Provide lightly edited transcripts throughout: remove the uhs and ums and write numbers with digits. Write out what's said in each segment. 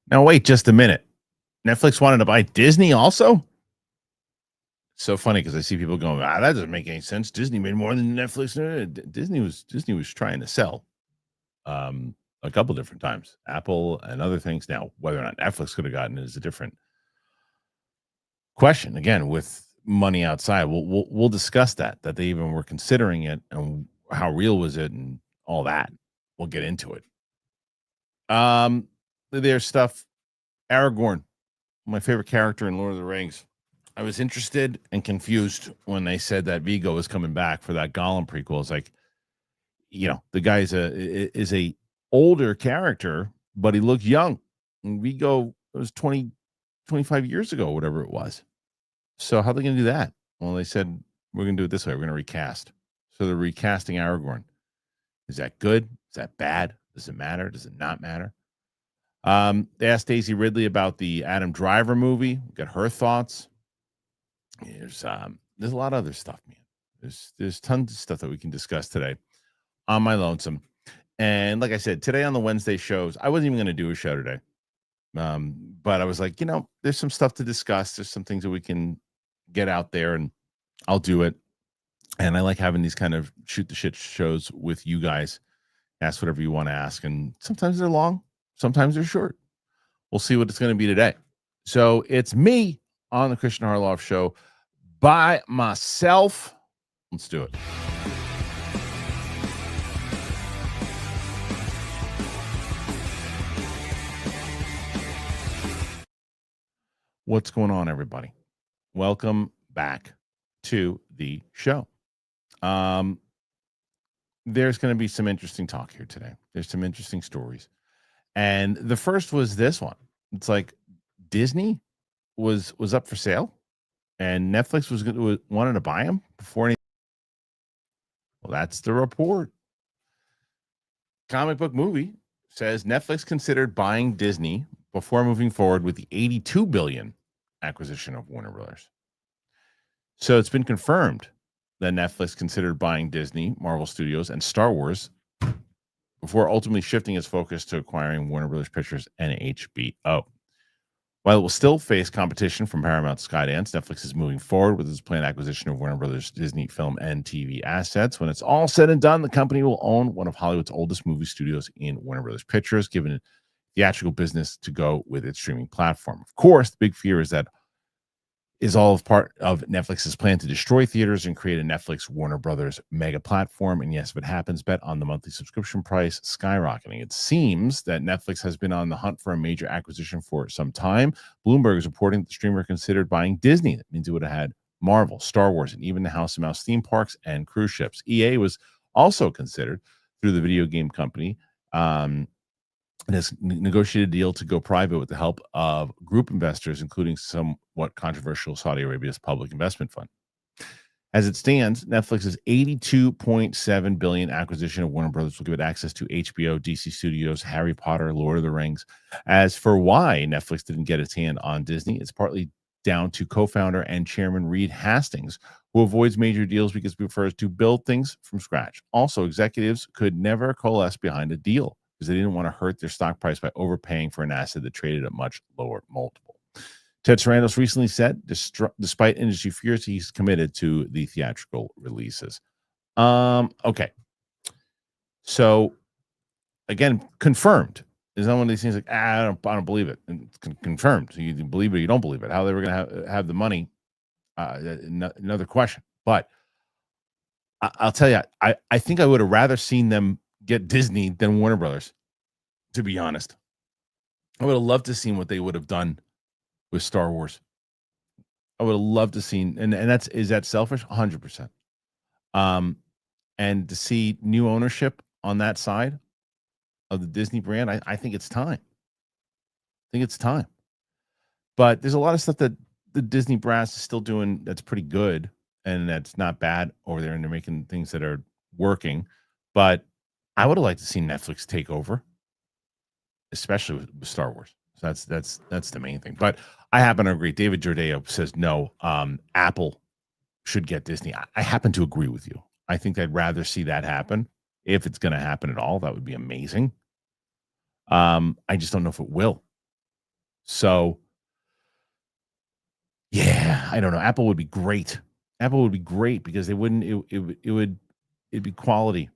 Now, wait just a minute. Netflix wanted to buy Disney also? So funny because I see people going, that doesn't make any sense. Disney made more than Netflix. Disney was trying to sell a couple different times, Apple and other things. Now, whether or not Netflix could have gotten it is a different question. Again, with money outside, we'll discuss that they even were considering it and how real was it and all that. We'll get into it. There's stuff. Aragorn, my favorite character in Lord of the Rings. I was interested and confused when they said that Vigo was coming back for that Gollum prequel. It's like, the guy is a older character, but he looks young. And Vigo was 25 years ago, whatever it was. So how are they going to do that? Well, they said, we're going to do it this way. We're going to recast. So they're recasting Aragorn. Is that good? Is that bad? Does it matter? Does it not matter? They asked Daisy Ridley about the Adam Driver movie. Got her thoughts. There's a lot of other stuff, man. There's tons of stuff that we can discuss today on my lonesome. And like I said, today on the Wednesday shows, I wasn't even going to do a show today. But I was like, there's some stuff to discuss. There's some things that we can get out there, and I'll do it. And I like having these kind of shoot the shit shows with you guys. Ask whatever you want to ask. And sometimes they're long, sometimes they're short. We'll see what it's going to be today. So it's me on the Kristian Harloff Show by myself. Let's do it. What's going on, everybody? Welcome back to the show. There's going to be some interesting talk here today. There's some interesting stories. And the first was this one. It's like Disney was up for sale and Netflix wanted to buy them before anything. Well, that's the report. Comic Book Movie says Netflix considered buying Disney before moving forward with the $82 billion acquisition of Warner Brothers. So it's been confirmed that Netflix considered buying Disney, Marvel Studios, and Star Wars before ultimately shifting its focus to acquiring Warner Brothers Pictures and HBO. While it will still face competition from Paramount Skydance, Netflix is moving forward with its planned acquisition of Warner Brothers Disney film and TV assets. When it's all said and done, the company will own one of Hollywood's oldest movie studios in Warner Brothers Pictures, giving it theatrical business to go with its streaming platform. Of course, the big fear is that is all of part of Netflix's plan to destroy theaters and create a Netflix Warner Brothers mega platform. And yes, if it happens, bet on the monthly subscription price skyrocketing. It seems that Netflix has been on the hunt for a major acquisition for some time. Bloomberg is reporting that the streamer considered buying Disney. That means it would have had Marvel, Star Wars, and even the House of Mouse theme parks and cruise ships. EA was also considered through the video game company. It has negotiated a deal to go private with the help of group investors, including somewhat controversial Saudi Arabia's public investment fund. As it stands, Netflix's $82.7 billion acquisition of Warner Brothers will give it access to HBO, DC Studios, Harry Potter, Lord of the Rings. As for why Netflix didn't get its hand on Disney, it's partly down to co-founder and chairman Reed Hastings, who avoids major deals because he prefers to build things from scratch. Also, executives could never coalesce behind a deal because they didn't want to hurt their stock price by overpaying for an asset that traded at much lower multiple. Ted Sarandos recently said, despite industry fears, he's committed to the theatrical releases. Okay. So, again, confirmed. Is not one of these things like, I don't believe it. And it's confirmed. So you believe it or you don't believe it. How they were going to have the money, another question. But I'll tell you, I think I would have rather seen them get Disney than Warner Brothers, to be honest. I would have loved to seen what they would have done with Star Wars. I would have loved to seen, and is that selfish? 100%. And to see new ownership on that side of the Disney brand, I think it's time. But there's a lot of stuff that the Disney brass is still doing that's pretty good, and that's not bad over there, and they're making things that are working. But I would have liked to see Netflix take over, especially with Star Wars. So that's the main thing. But I happen to agree. David Jordeo says no. Apple should get Disney. I happen to agree with you. I think I'd rather see that happen. If it's going to happen at all, that would be amazing. I just don't know if it will. So, yeah, I don't know. Apple would be great. Apple would be great because they wouldn't. It'd be quality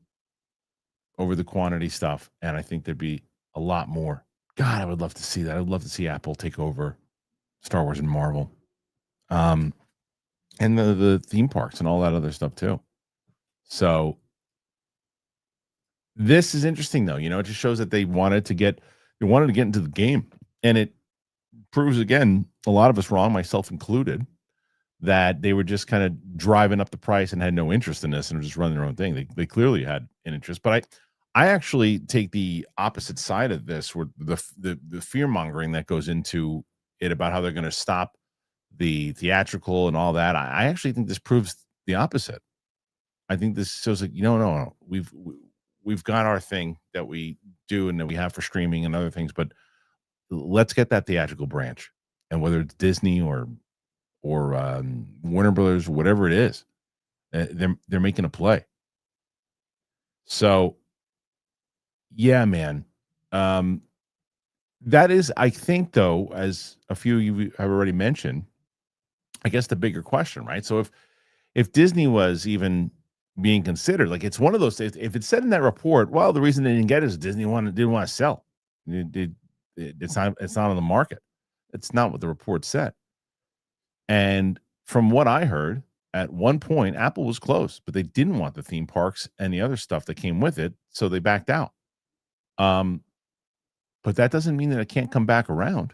over the quantity stuff, and I think there'd be a lot more. God, I would love to see that. I would love to see Apple take over Star Wars and Marvel, um, and the theme parks and all that other stuff too. So this is interesting, though. It just shows that they wanted to get into the game, and it proves again a lot of us wrong, myself included, that they were just kind of driving up the price and had no interest in this and were just running their own thing. They clearly had an interest, but I actually take the opposite side of this, where the fear mongering that goes into it about how they're going to stop the theatrical and all that. I actually think this proves the opposite. I think this shows like, no, we've got our thing that we do and that we have for streaming and other things, but let's get that theatrical branch, and whether it's Disney or Warner Brothers, whatever it is, they're making a play. So, yeah, man, that is, I think, though, as a few of you have already mentioned, I guess the bigger question, right? So if Disney was even being considered, like it's one of those, if it said in that report, well, the reason they didn't get it is Disney didn't want to sell. It's not on the market. It's not what the report said. And from what I heard, at one point, Apple was close, but they didn't want the theme parks and the other stuff that came with it, so they backed out. But that doesn't mean that it can't come back around.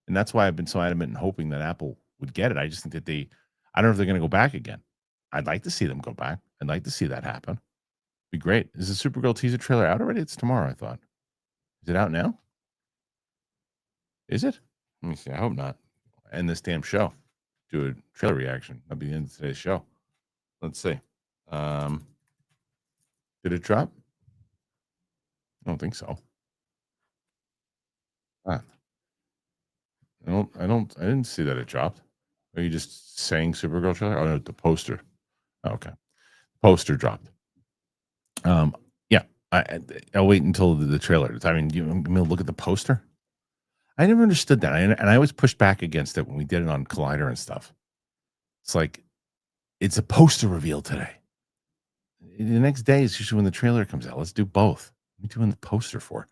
And that's why I've been so adamant and hoping that Apple would get it. I just think that I don't know if they're going to go back again. I'd like to see them go back. I'd like to see that happen. Be great. Is the Supergirl teaser trailer out already? It's tomorrow, I thought. Is it out now? Is it? Let me see. I hope not. End this damn show. Do a trailer reaction. That'll be the end of today's show. Let's see. Did it drop? I don't think so. I didn't see that it dropped. Are you just saying Supergirl trailer? Oh no, the poster. Oh, okay. Poster dropped. Yeah. I'll wait until the trailer. I mean, you look at the poster. I never understood that. And I always pushed back against it when we did it on Collider and stuff. It's like, it's a poster reveal today. The next day is usually when the trailer comes out. Let's do both. What are you doing the poster for?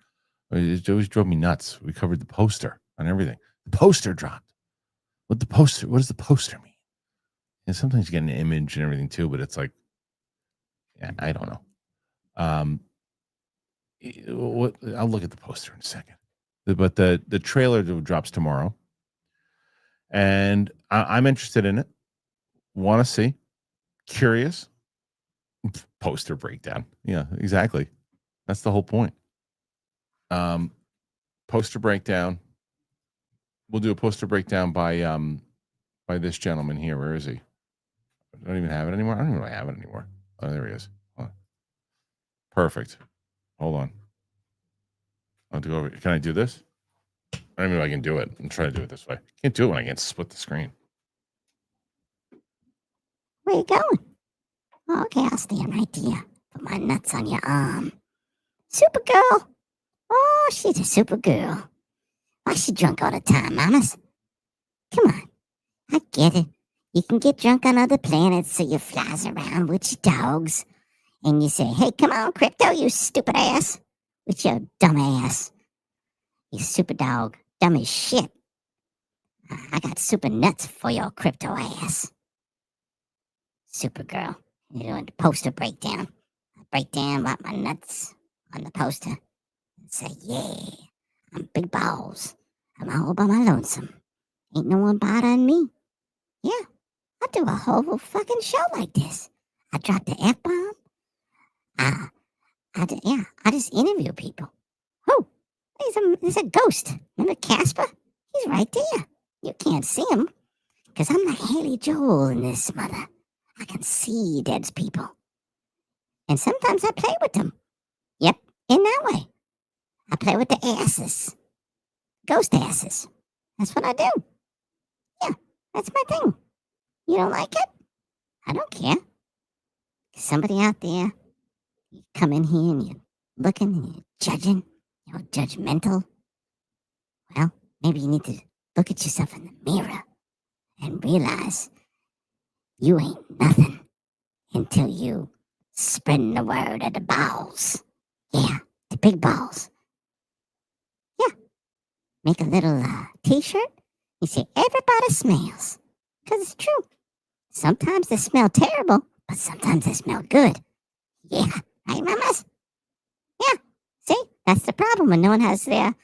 It always drove me nuts. We covered the poster on everything. The poster dropped. What does the poster mean? And sometimes you get an image and everything too, but it's like, yeah, I don't know. I'll look at the poster in a second. But the trailer drops tomorrow, and I'm interested in it. Want to see? Curious? Poster breakdown. Yeah, exactly. That's the whole point. Poster breakdown. We'll do a poster breakdown by this gentleman here. Where is he? I don't even have it anymore. I don't even really have it anymore. Oh, there he is. Perfect. Hold on. I'll go over. Can I do this? I don't know if I can do it. I'm trying to do it this way. Can't do it when I can't split the screen. Where you going? Oh, okay, I'll stand right there. Put my nuts on your arm. Supergirl. Oh, she's a Supergirl. Why she drunk all the time, mamas? Come on. I get it. You can get drunk on other planets, so you flies around with your dogs. And you say, hey, come on, Crypto, you stupid ass. With your dumb ass. You super dog. Dumb as shit. I got super nuts for your Crypto ass. Supergirl. You're doing the poster breakdown. I break down about my nuts on the poster. And say, yeah, I'm big balls. I'm all by my lonesome. Ain't no one bothering me. Yeah, I do a whole fucking show like this. I drop the F-bomb. I just interview people. Oh, there's a ghost. Remember Casper? He's right there. You can't see him. Because I'm like Haley Joel in this mother. I can see dead people. And sometimes I play with them. Yep, in that way. I play with the asses. Ghost asses. That's what I do. Yeah, that's my thing. You don't like it? I don't care. Somebody out there, you come in here and you're looking and you're judging, you're judgmental. Well, maybe you need to look at yourself in the mirror and realize you ain't nothing until you spreading the word of the balls. Yeah, the big balls. Yeah. Make a little t-shirt. You say, everybody smells. Because it's true. Sometimes they smell terrible, but sometimes they smell good. Yeah, right, mamas? Yeah, see? That's the problem when no one has their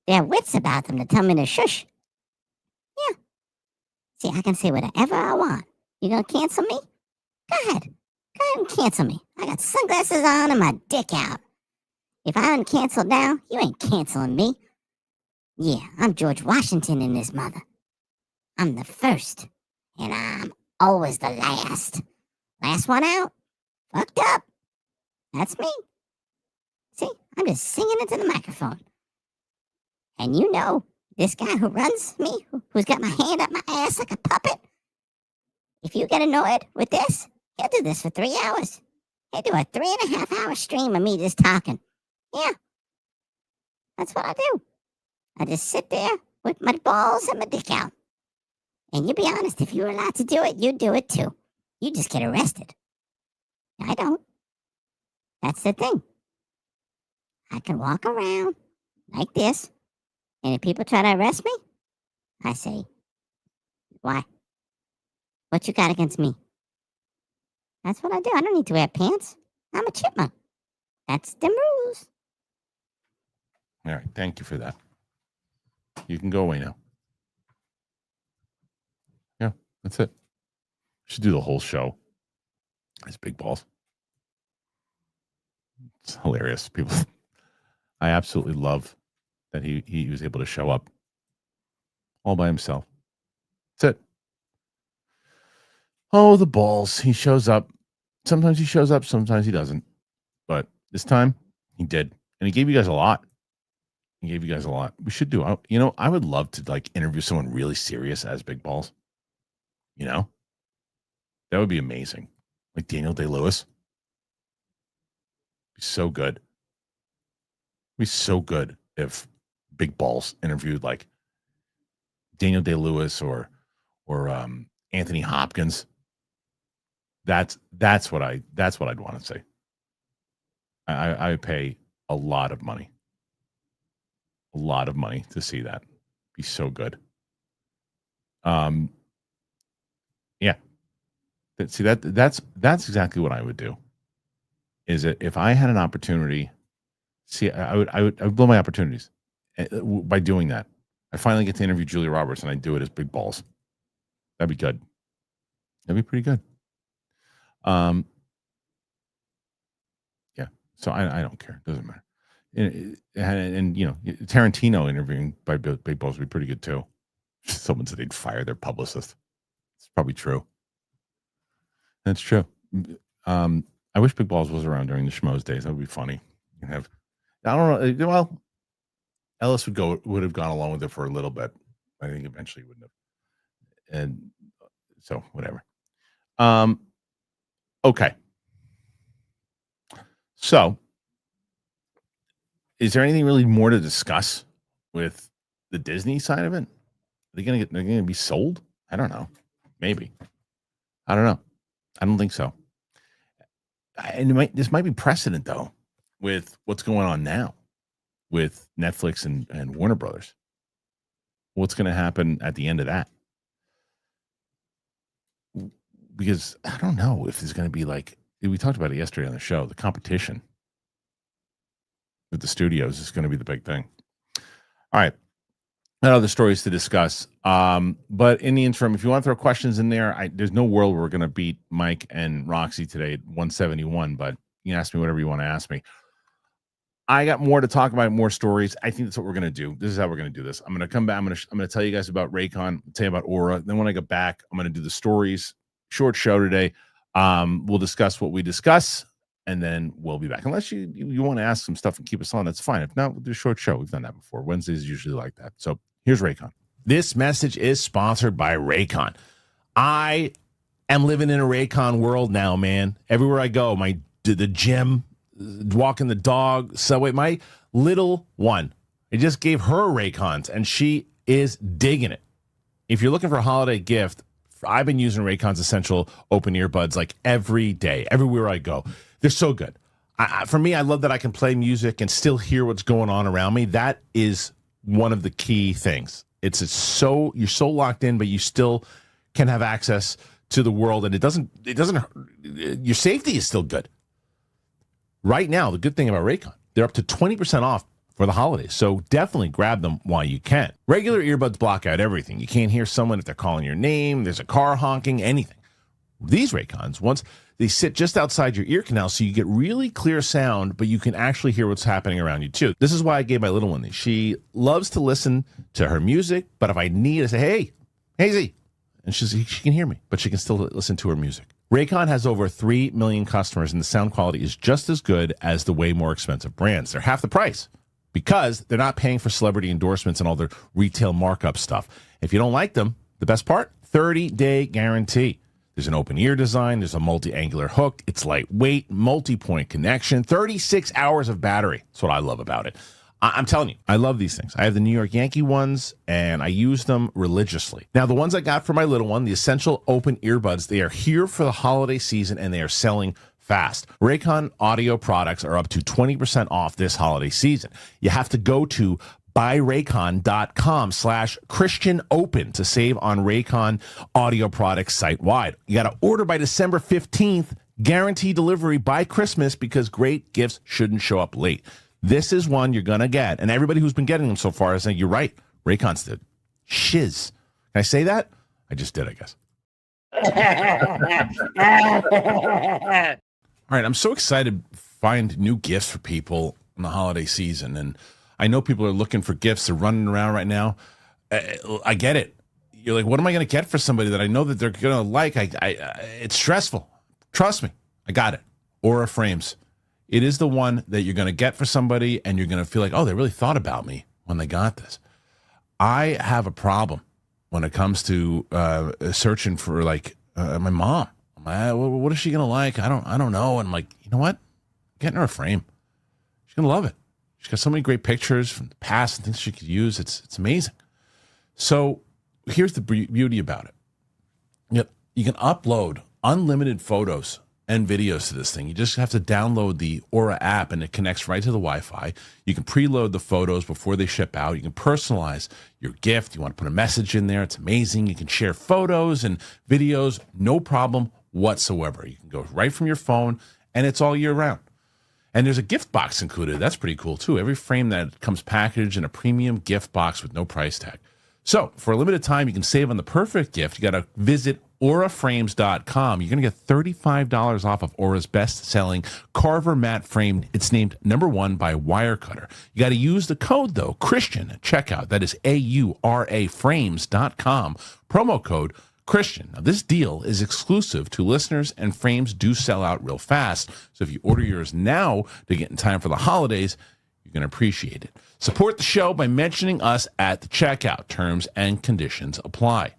wits about them to tell me to shush. Yeah. See, I can say whatever I want. You gonna cancel me? Go ahead. Go ahead and cancel me. I got sunglasses on and my dick out. If I uncancel now, you ain't canceling me. Yeah, I'm George Washington in this mother. I'm the first, and I'm always the last. Last one out. Fucked up. That's me. See, I'm just singing into the microphone. And you know, this guy who runs me, who's got my hand up my ass like a puppet, if you get annoyed with this, he'll do this for 3 hours. He'll do a 3.5 hour stream of me just talking. Yeah. That's what I do. I just sit there with my balls and my dick out. And you be honest, if you were allowed to do it, you'd do it too. You just get arrested. I don't. That's the thing. I can walk around like this, and if people try to arrest me, I say, why? What you got against me? That's what I do. I don't need to wear pants. I'm a chipmunk. That's the rules. All right. Thank you for that. You can go away now. Yeah, that's it. Should do the whole show. His big balls. It's hilarious. People, I absolutely love that he was able to show up all by himself. That's it. Oh, the balls. He shows up. Sometimes he shows up, sometimes he doesn't. But this time, he did. And he gave you guys a lot. He gave you guys a lot. We should do, I would love to interview someone really serious as Big Balls. That would be amazing. Like Daniel Day-Lewis. Be so good. Be so good if Big Balls interviewed like Daniel Day-Lewis or Anthony Hopkins. That's what I'd want to say. I would pay a lot of money. A lot of money to see that. Be so good. Yeah. See that's exactly what I would do. Is that if I had an opportunity, I would blow my opportunities by doing that. I finally get to interview Julia Roberts and I do it as Big Balls. That'd be good. That'd be pretty good. Yeah. So I don't care. It doesn't matter. And Tarantino interviewing by Big Balls would be pretty good too. Someone said they'd fire their publicist. It's probably true. That's true. I wish Big Balls was around during the Schmoes days. That would be funny. I don't know. Well, Ellis would have gone along with it for a little bit. I think eventually he wouldn't have. And so whatever. Okay. So, is there anything really more to discuss with the Disney side of it? They're gonna be sold? I don't know. Maybe. I don't know. I don't think so. And this might be precedent though, with what's going on now with Netflix and Warner Brothers. What's going to happen at the end of that? Because I don't know if there's going to be we talked about it yesterday on the show, the competition with the studios is going to be the big thing. All right. Not other stories to discuss. But in the interim, if you want to throw questions in there, there's no world we're going to beat Mike and Roxy today at 171, but you can ask me whatever you want to ask me. I got more to talk about, more stories. I think that's what we're going to do. This is how we're going to do this. I'm going to come back. I'm going to tell you guys about Raycon, tell you about Aura. Then when I get back, I'm going to do the stories. Short show today. We'll discuss what we discuss, and then we'll be back. Unless you want to ask some stuff and keep us on, that's fine. If not, we'll do a short show. We've done that before. Wednesdays is usually like that. So here's Raycon. This message is sponsored by Raycon. I am living in a Raycon world now, man. Everywhere I go, the gym, walking the dog, subway. My little one, I just gave her Raycons, and she is digging it. If you're looking for a holiday gift, I've been using Raycon's Essential open earbuds like every day, everywhere I go. They're so good. For me, I love that I can play music and still hear what's going on around me. That is one of the key things. You're so locked in, but you still can have access to the world, and it doesn't your safety is still good. Right now, the good thing about Raycon, they're up to 20% off for the holidays, so definitely grab them while you can. Regular earbuds block out everything. You can't hear someone if they're calling your name, there's a car honking, anything. These Raycons, once they sit just outside your ear canal, so you get really clear sound, but you can actually hear what's happening around you too. This is why I gave my little one these. She loves to listen to her music, but if I need to say, hey, Hazy, and she can hear me, but she can still listen to her music. Raycon has over 3 million customers, and the sound quality is just as good as the way more expensive brands. They're half the price because they're not paying for celebrity endorsements and all their retail markup stuff. If you don't like them, the best part, 30-day guarantee. There's an open ear design. There's a multi-angular hook. It's lightweight, multi-point connection, 36 hours of battery. That's what I love about it. I'm telling you, I love these things. I have the New York Yankee ones, and I use them religiously. Now, the ones I got for my little one, the Essential Open Earbuds, they are here for the holiday season, and they are selling fast. Raycon audio products are up to 20% off this holiday season. You have to go to buyraycon.com/Kristian Open to save on Raycon audio products site-wide. You got to order by December 15th, guarantee delivery by Christmas, because great gifts shouldn't show up late. This is one you're going to get. And everybody who's been getting them so far is saying, you're right, Raycon's did. Shiz. Can I say that? I just did, I guess. All right, I'm so excited to find new gifts for people in the holiday season. And I know people are looking for gifts. They're running around right now. I get it. You're like, what am I going to get for somebody that I know that they're going to like? It's stressful. Trust me. I got it. Aura Frames. It is the one that you're going to get for somebody, and you're going to feel like, oh, they really thought about me when they got this. I have a problem when it comes to searching for like my mom. What is she going to like? I don't know. And I'm like, you know what? Getting her a frame. She's going to love it. She's got so many great pictures from the past and things she could use. It's amazing. So here's the beauty about it. You can upload unlimited photos and videos to this thing. You just have to download the Aura app, and it connects right to the Wi-Fi. You can preload the photos before they ship out. You can personalize your gift. You want to put a message in there. It's amazing. You can share photos and videos, no problem whatsoever. You can go right from your phone, and it's all year round. And there's a gift box included. That's pretty cool, too. Every frame that comes packaged in a premium gift box with no price tag. So for a limited time, you can save on the perfect gift. You got to visit auraframes.com. You're going to get $35 off of Aura's best-selling Carver matte frame. It's named #1 by Wirecutter. You got to use the code, though, Kristian, at checkout. That is auraframes.com. Promo code Kristian. Now, this deal is exclusive to listeners, and frames do sell out real fast. So if you order yours now to get in time for the holidays, you're going to appreciate it. Support the show by mentioning us at the checkout. Terms and conditions apply.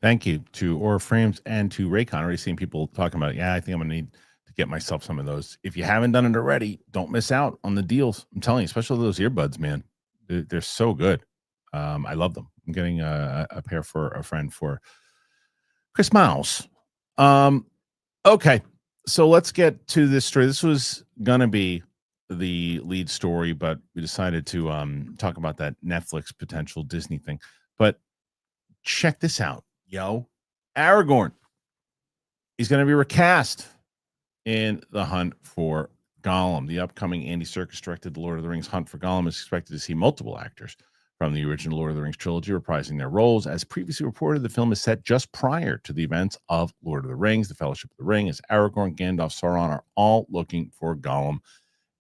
Thank you to Aura Frames and to Raycon. Already seen people talking about, I think I'm going to need to get myself some of those. If you haven't done it already, don't miss out on the deals. I'm telling you, especially those earbuds, man. They're so good. I love them. I'm getting a pair for a friend for Christmas. Okay, so let's get to this story. This was going to be the lead story, but we decided to talk about that Netflix potential Disney thing. But check this out, yo. Aragorn. He's going to be recast in The Hunt for Gollum. The upcoming Andy Serkis directed The Lord of the Rings Hunt for Gollum is expected to see multiple actors from the original Lord of the Rings trilogy reprising their roles. As previously reported, the film is set just prior to the events of Lord of the Rings. The Fellowship of the Ring, as Aragorn, Gandalf, Sauron are all looking for Gollum,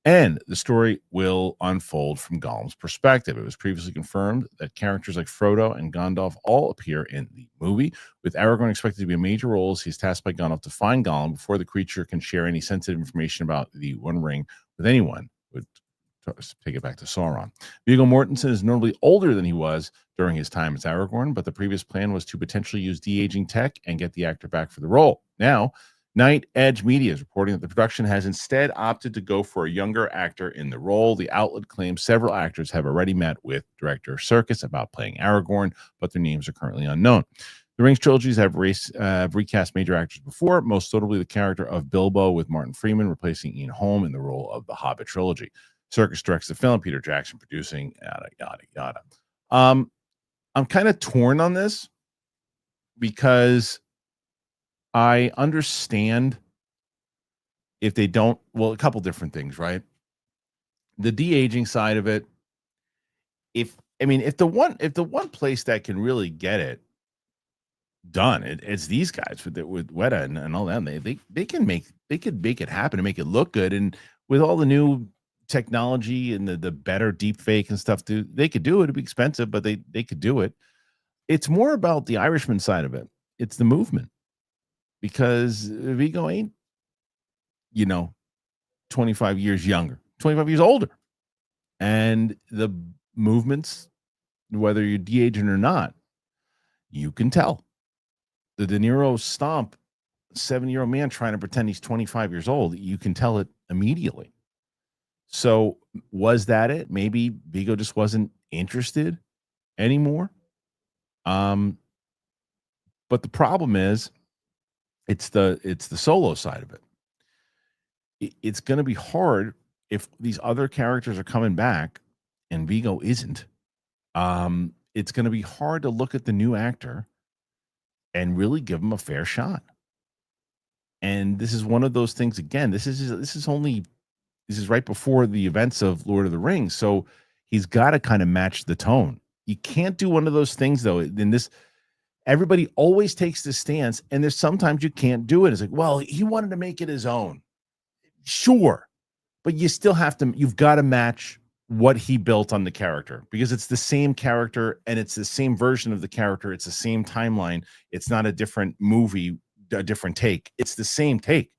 and the story will unfold from Gollum's perspective. It was previously confirmed that characters like Frodo and Gandalf all appear in the movie, with Aragorn expected to be a major role as he's tasked by Gandalf to find Gollum before the creature can share any sensitive information about the One Ring with anyone. Would take it back to Sauron. Viggo Mortensen is notably older than he was during his time as Aragorn, but the previous plan was to potentially use de-aging tech and get the actor back for the role. Now, Night Edge Media is reporting that the production has instead opted to go for a younger actor in the role. The outlet claims several actors have already met with director Serkis about playing Aragorn, but their names are currently unknown. The Rings trilogies have recast major actors before, most notably the character of Bilbo with Martin Freeman replacing Ian Holm in the role of the Hobbit trilogy. Serkis directs the film, Peter Jackson producing, yada, yada, yada. I'm kind of torn on this because I understand if they don't, well, a couple different things, right? The de-aging side of it. If the one place that can really get it done, it's these guys with Weta and all that. They could make it happen and make it look good. And with all the new technology and the better deep fake and stuff, they could do it. It'd be expensive, but they could do it. It's more about the Irishman side of it. It's the movement, because Vigo ain't 25 years younger, 25 years older, and the movements, whether you're de-aging or not, you can tell. The De Niro stomp, 7-year-old man trying to pretend he's 25 years old, you can tell it immediately. So was that it? Maybe Vigo just wasn't interested anymore. But the problem is, it's the solo side of it. It's going to be hard if these other characters are coming back and Vigo isn't. It's going to be hard to look at the new actor and really give him a fair shot. And this is one of those things. Again, this is right before the events of Lord of the Rings, so he's got to kind of match the tone. You can't do one of those things though. In this, everybody always takes this stance, and there's sometimes you can't do it. It's like, well, he wanted to make it his own. Sure, but you still have to. You've got to match what he built on the character, because it's the same character and it's the same version of the character. It's the same timeline. It's not a different movie, a different take. It's the same take.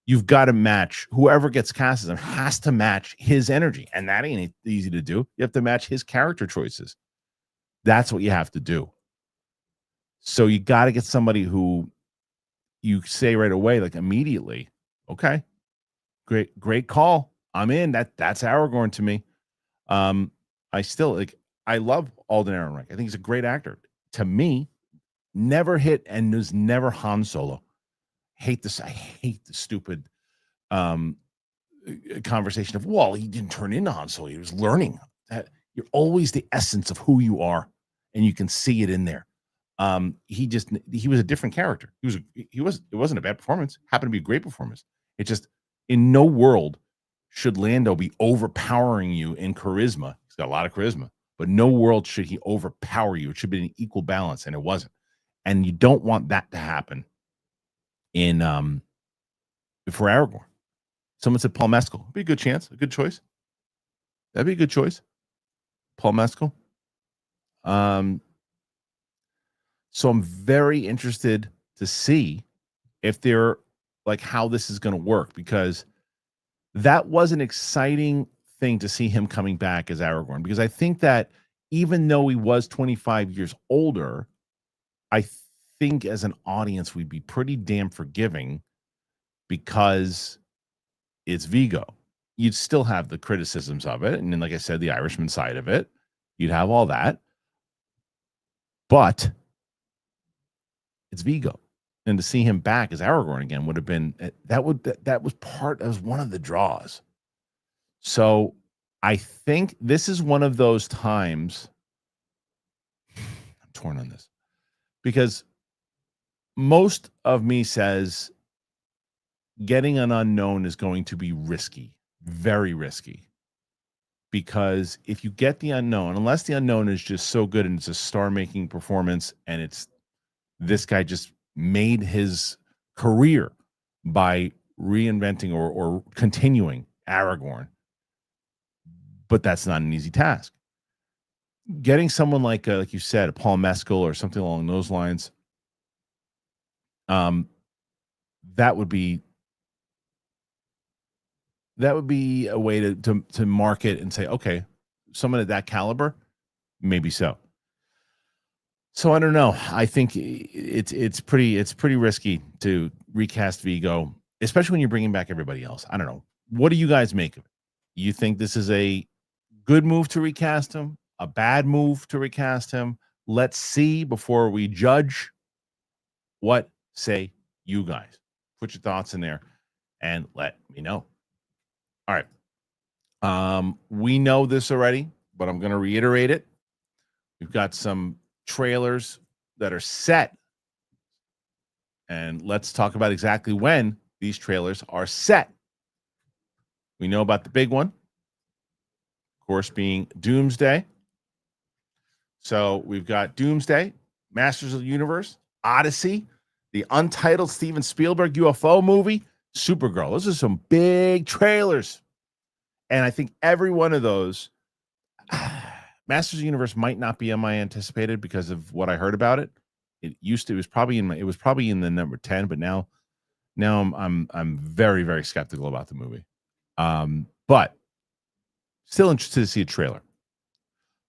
You've got to match. Whoever gets cast as him has to match his energy, and that ain't easy to do. You have to match his character choices. That's what you have to do. So you got to get somebody who you say right away, like immediately, okay, great call. I'm in. That's Aragorn to me. I love Alden Ehrenreich. I think he's a great actor. To me, never hit and was never Han Solo. I hate the stupid conversation of, well, he didn't turn into Han Solo. He was learning. That you're always the essence of who you are, and you can see it in there. He was a different character. It wasn't a bad performance. Happened to be a great performance. It just, in no world should Lando be overpowering you in charisma. He's got a lot of charisma, but no world should he overpower you. It should be an equal balance, and it wasn't. And you don't want that to happen in for Aragorn. Someone said Paul Mescal. It'd be a good chance, a good choice. That'd be a good choice. Paul Mescal. So I'm very interested to see if they're like how this is going to work, because that was an exciting thing to see him coming back as Aragorn, because I think that even though he was 25 years older, I think as an audience we'd be pretty damn forgiving, because it's Vigo. You'd still have the criticisms of it, and then, like I said, the Irishman side of it. You'd have all that, but it's Vigo, and to see him back as Aragorn again would have been that was one of the draws. So I think this is one of those times. I'm torn on this, because most of me says getting an unknown is going to be risky, very risky, because if you get the unknown, unless the unknown is just so good and it's a star-making performance, and it's this guy just made his career by reinventing or continuing Aragorn, but that's not an easy task. Getting someone like you said, a Paul Mescal or something along those lines, that would be a way to market and say, okay, someone at that caliber, maybe so. So I don't know. I think it's pretty risky to recast Vigo, especially when you're bringing back everybody else. I don't know. What do you guys make of it? You think this is a good move to recast him? A bad move to recast him? Let's see before we judge. What say you guys? Put your thoughts in there and let me know. All right. We know this already, but I'm going to reiterate it. We've got some trailers that are set. And let's talk about exactly when these trailers are set. We know about the big one, of course, being Doomsday. So we've got Doomsday, Masters of the Universe, Odyssey, the untitled Steven Spielberg UFO movie, Supergirl. Those are some big trailers. And I think every one of those, Masters of the Universe might not be on my anticipated because of what I heard about it. It was probably in the number 10, but now I'm very, very skeptical about the movie. But still interested to see a trailer.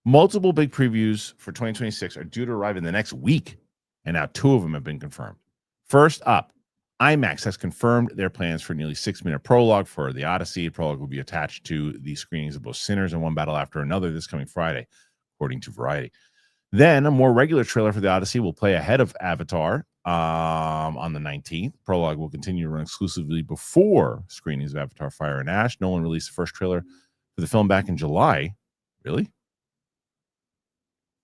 Multiple big previews for 2026 are due to arrive in the next week, and now 2 of them have been confirmed. First up, IMAX has confirmed their plans for a nearly 6-minute prologue for the Odyssey. The prologue will be attached to the screenings of both Sinners and One Battle After Another this coming Friday, according to Variety. Then a more regular trailer for the Odyssey will play ahead of Avatar on the 19th. Prologue will continue to run exclusively before screenings of Avatar Fire and Ash. Nolan released the first trailer for the film back in July. Really?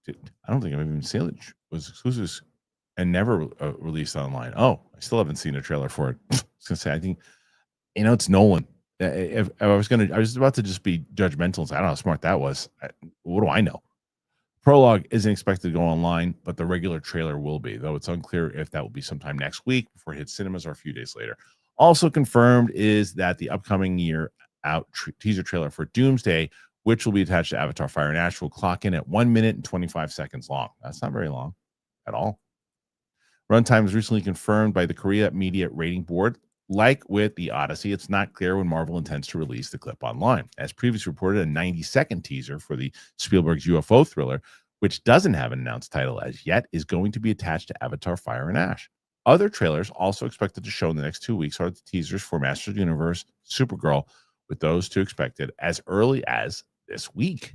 I don't think I've even seen it. Was exclusive and never released online. Oh, I still haven't seen a trailer for it. I was gonna say, I think it's Nolan. If I was about to just be judgmental and say, I don't know how smart that was. What do I know? Prologue isn't expected to go online, but the regular trailer will be, though it's unclear if that will be sometime next week before it hits cinemas or a few days later. Also confirmed is that the upcoming year out teaser trailer for Doomsday, which will be attached to Avatar Fire and Ash, will clock in at 1 minute and 25 seconds long. That's not very long at all. Runtime was recently confirmed by the Korea Media Rating Board. Like with the Odyssey, it's not clear when Marvel intends to release the clip online. As previously reported, a 90-second teaser for the Spielberg's UFO thriller, which doesn't have an announced title as yet, is going to be attached to Avatar Fire and Ash. Other trailers also expected to show in the next 2 weeks are the teasers for Masters of the Universe, Supergirl, with those 2 expected as early as this week.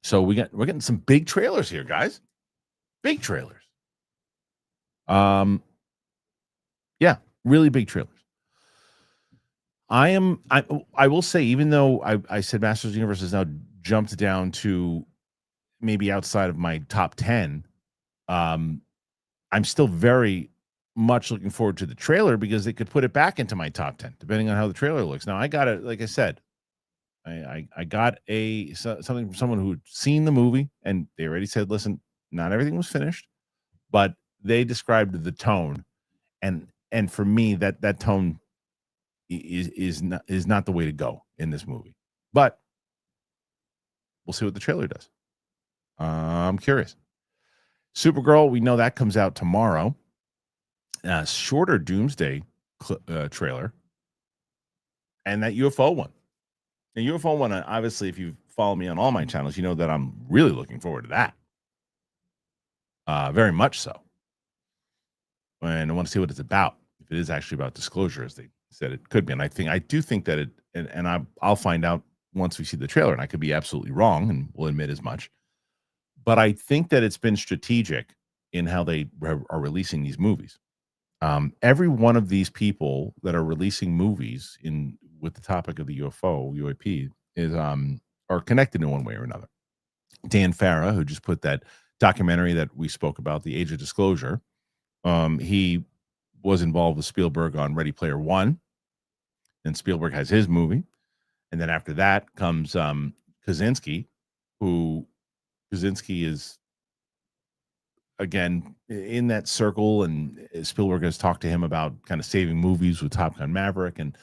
So we're getting some big trailers here, guys. Big trailers. Yeah, really big trailers. I will say, even though I said Masters of the Universe has now jumped down to maybe outside of my top 10, I'm still very much looking forward to the trailer because they could put it back into my top 10, depending on how the trailer looks. Now, I got it, like I said, I got something from someone who'd seen the movie, and they already said, listen, not everything was finished, but they described the tone, and for me, that tone is not the way to go in this movie. But we'll see what the trailer does. I'm curious. Supergirl, we know that comes out tomorrow. Shorter Doomsday trailer, and that UFO one. The UFO one, obviously, if you follow me on all my channels, you know that I'm really looking forward to that. Very much so. And I want to see what it's about. If it is actually about disclosure, as they said it could be. And I do think that it, and I'll find out once we see the trailer, and I could be absolutely wrong, and we'll admit as much. But I think that it's been strategic in how they are releasing these movies. Every one of these people that are releasing movies with the topic of the UAP is are connected in one way or another. Dan Farah, who just put that documentary that we spoke about, The Age of Disclosure, he was involved with Spielberg on Ready Player One, and Spielberg has his movie, and then after that comes Kaczynski, who Kaczynski is again in that circle, and Spielberg has talked to him about kind of saving movies with Top Gun Maverick, and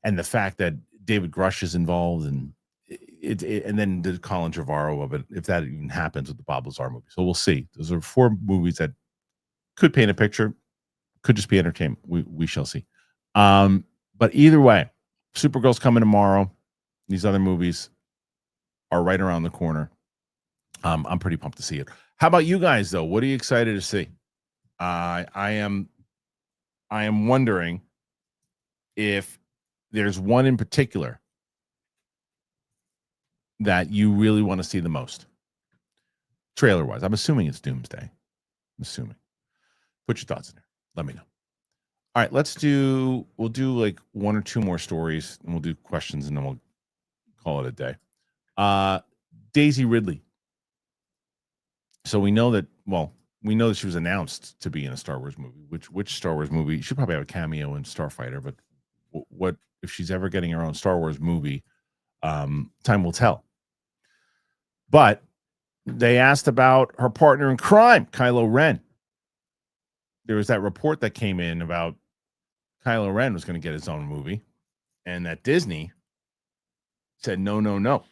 the fact that David Grush is involved, and and then the Colin Trevorrow of it, if that even happens with the Bob Lazar movie. So we'll see. Those are 4 movies that could paint a picture, could just be entertainment. We shall see. But either way, Supergirl's coming tomorrow. These other movies are right around the corner. I'm pretty pumped to see it. How about you guys, though? What are you excited to see? I am wondering if there's one in particular that you really want to see the most, trailer wise. I'm assuming it's Doomsday. I'm assuming. Put your thoughts in there. Let me know. All right, we'll do like one or two more stories, and we'll do questions, and then we'll call it a day. Daisy Ridley. So we know that she was announced to be in a Star Wars movie. Which Star Wars movie? She should probably have a cameo in Starfighter, but what if she's ever getting her own Star Wars movie? Time will tell. But they asked about her partner in crime, Kylo Ren. There was that report that came in about Kylo Ren was going to get his own movie, and that Disney said no, no, no.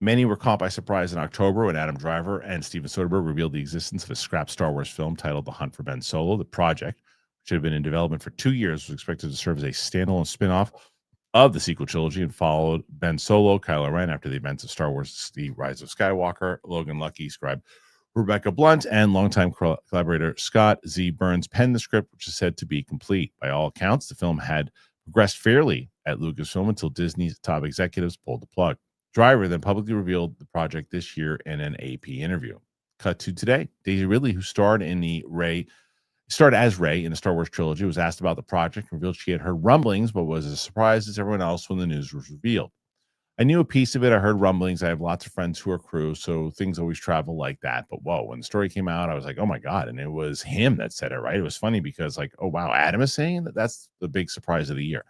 Many were caught by surprise in October when Adam Driver and Steven Soderbergh revealed the existence of a scrap Star Wars film titled The Hunt for Ben Solo. The project, which had been in development for 2 years, was expected to serve as a standalone spin-off of the sequel trilogy and followed Ben Solo, Kylo Ren, after the events of Star Wars The Rise of Skywalker. Logan Lucky, scribe Rebecca Blunt, and longtime collaborator Scott Z. Burns penned the script, which is said to be complete. By all accounts, the film had progressed fairly at Lucasfilm until Disney's top executives pulled the plug. Driver then publicly revealed the project this year in an AP interview. Cut to today. Daisy Ridley, who starred as Rey in the Star Wars trilogy, was asked about the project and revealed she had heard rumblings, but was as surprised as everyone else when the news was revealed. I knew a piece of it. I heard rumblings. I have lots of friends who are crew, so things always travel like that. But whoa, when the story came out, I was like, oh my God. And it was him that said it, right? It was funny because like, oh wow, Adam is saying that. That's the big surprise of the year.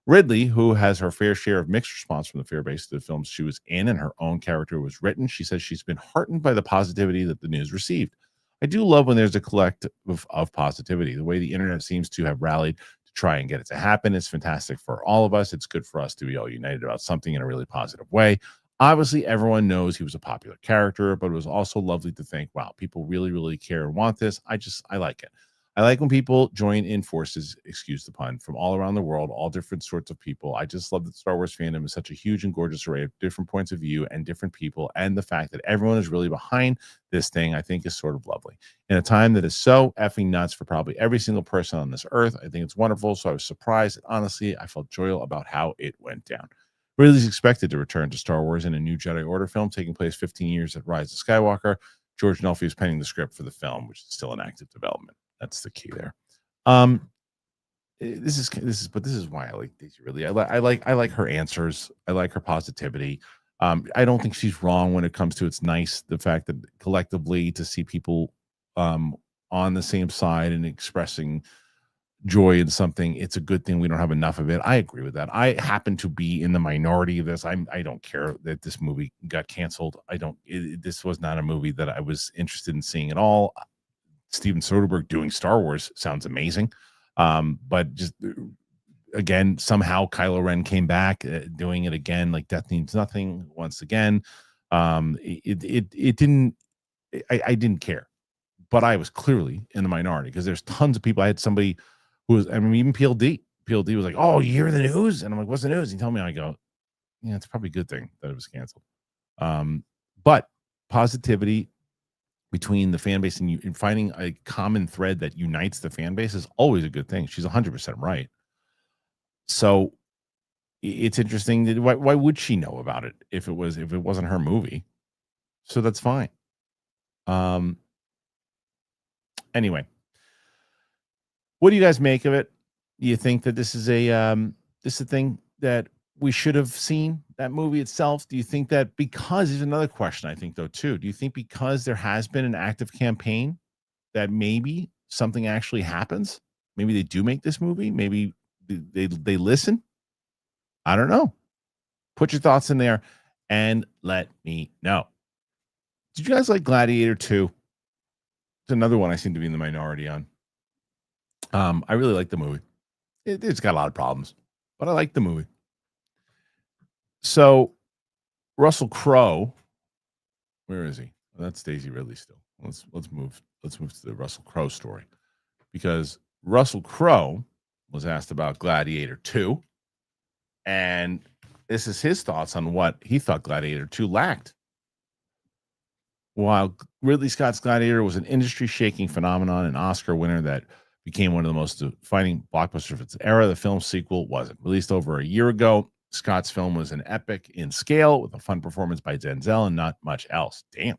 Ridley, who has her fair share of mixed response from the fair base to the films she was in and her own character was written, she says she's been heartened by the positivity that the news received. I do love when there's a collective of positivity. The way the internet seems to have rallied to try and get it to happen is fantastic for all of us. It's good for us to be all united about something in a really positive way. Obviously, everyone knows he was a popular character, but it was also lovely to think, wow, people really, really care and want this. I like it. I like when people join in forces, excuse the pun, from all around the world, all different sorts of people. I just love that Star Wars fandom is such a huge and gorgeous array of different points of view and different people. And the fact that everyone is really behind this thing, I think is sort of lovely. In a time that is so effing nuts for probably every single person on this earth, I think it's wonderful. So I was surprised. And honestly, I felt joyful about how it went down. Ridley's expected to return to Star Wars in a new Jedi Order film taking place 15 years at Rise of Skywalker. George Nelfy is penning the script for the film, which is still in active development. That's the key there. This is why I like Daisy Ridley. I like her answers. I like her positivity. I don't think she's wrong when it comes to it's nice the fact that collectively to see people on the same side and expressing joy in something, it's a good thing. We don't have enough of it. I agree with that. I happen to be in the minority of this. I don't care that this movie got canceled. This was not a movie that I was interested in seeing at all. Steven Soderbergh doing Star Wars sounds amazing. But just again, somehow Kylo Ren came back doing it again, like Death Means Nothing once again. It didn't, I didn't care, but I was clearly in the minority because there's tons of people. I had somebody who was, even PLD was like, oh, you hear the news? And I'm like, what's the news? He told me, I go, yeah, it's probably a good thing that it was canceled. But positivity between the fan base and finding a common thread that unites the fan base is always a good thing. She's 100% right. So it's interesting that why would she know about it if it wasn't her movie? So that's fine. Anyway, what do you guys make of it? Do you think that this is a thing that we should have seen, that movie itself? Do you think that because there's another question, I think, though, too. Do you think because there has been an active campaign that maybe something actually happens? Maybe they do make this movie. Maybe they listen. I don't know. Put your thoughts in there and let me know. Did you guys like Gladiator 2? It's another one I seem to be in the minority on. I really like the movie. It's got a lot of problems, but I like the movie. So Russell Crowe, where is he? Well, that's Daisy Ridley still. Let's move to the Russell Crowe story, because Russell Crowe was asked about Gladiator 2, and this is his thoughts on what he thought Gladiator 2 lacked. While Ridley Scott's Gladiator was an industry-shaking phenomenon, an Oscar winner that became one of the most defining blockbusters of its era, the film's sequel wasn't. Released over a year ago, Scott's film was an epic in scale with a fun performance by Denzel and not much else. Damn.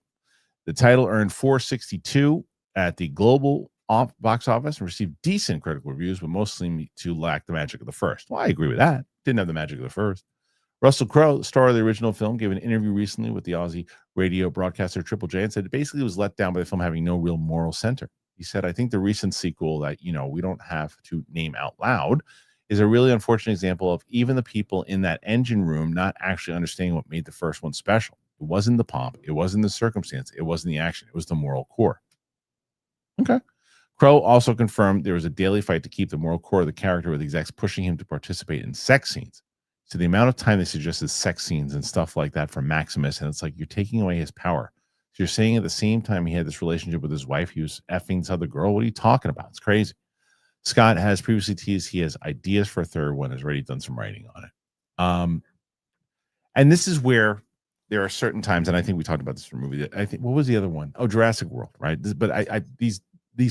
The title earned 462 at the global box office and received decent critical reviews, but mostly to lack the magic of the first. Well, I agree with that. Didn't have the magic of the first. Russell Crowe, the star of the original film, gave an interview recently with the Aussie radio broadcaster Triple J and said it basically was let down by the film having no real moral center. He said, I think the recent sequel that, we don't have to name out loud is a really unfortunate example of even the people in that engine room not actually understanding what made the first one special. It wasn't the pomp. It wasn't the circumstance. It wasn't the action. It was the moral core. Okay. Crowe also confirmed there was a daily fight to keep the moral core of the character with execs pushing him to participate in sex scenes. So the amount of time they suggested sex scenes and stuff like that for Maximus, and it's like you're taking away his power. So you're saying at the same time he had this relationship with his wife, he was effing this other girl. What are you talking about? It's crazy. Scott has previously teased he has ideas for a third one, has already done some writing on it. And this is where there are certain times, and I think we talked about this for a movie. That I think, what was the other one? Oh, Jurassic World, right? But these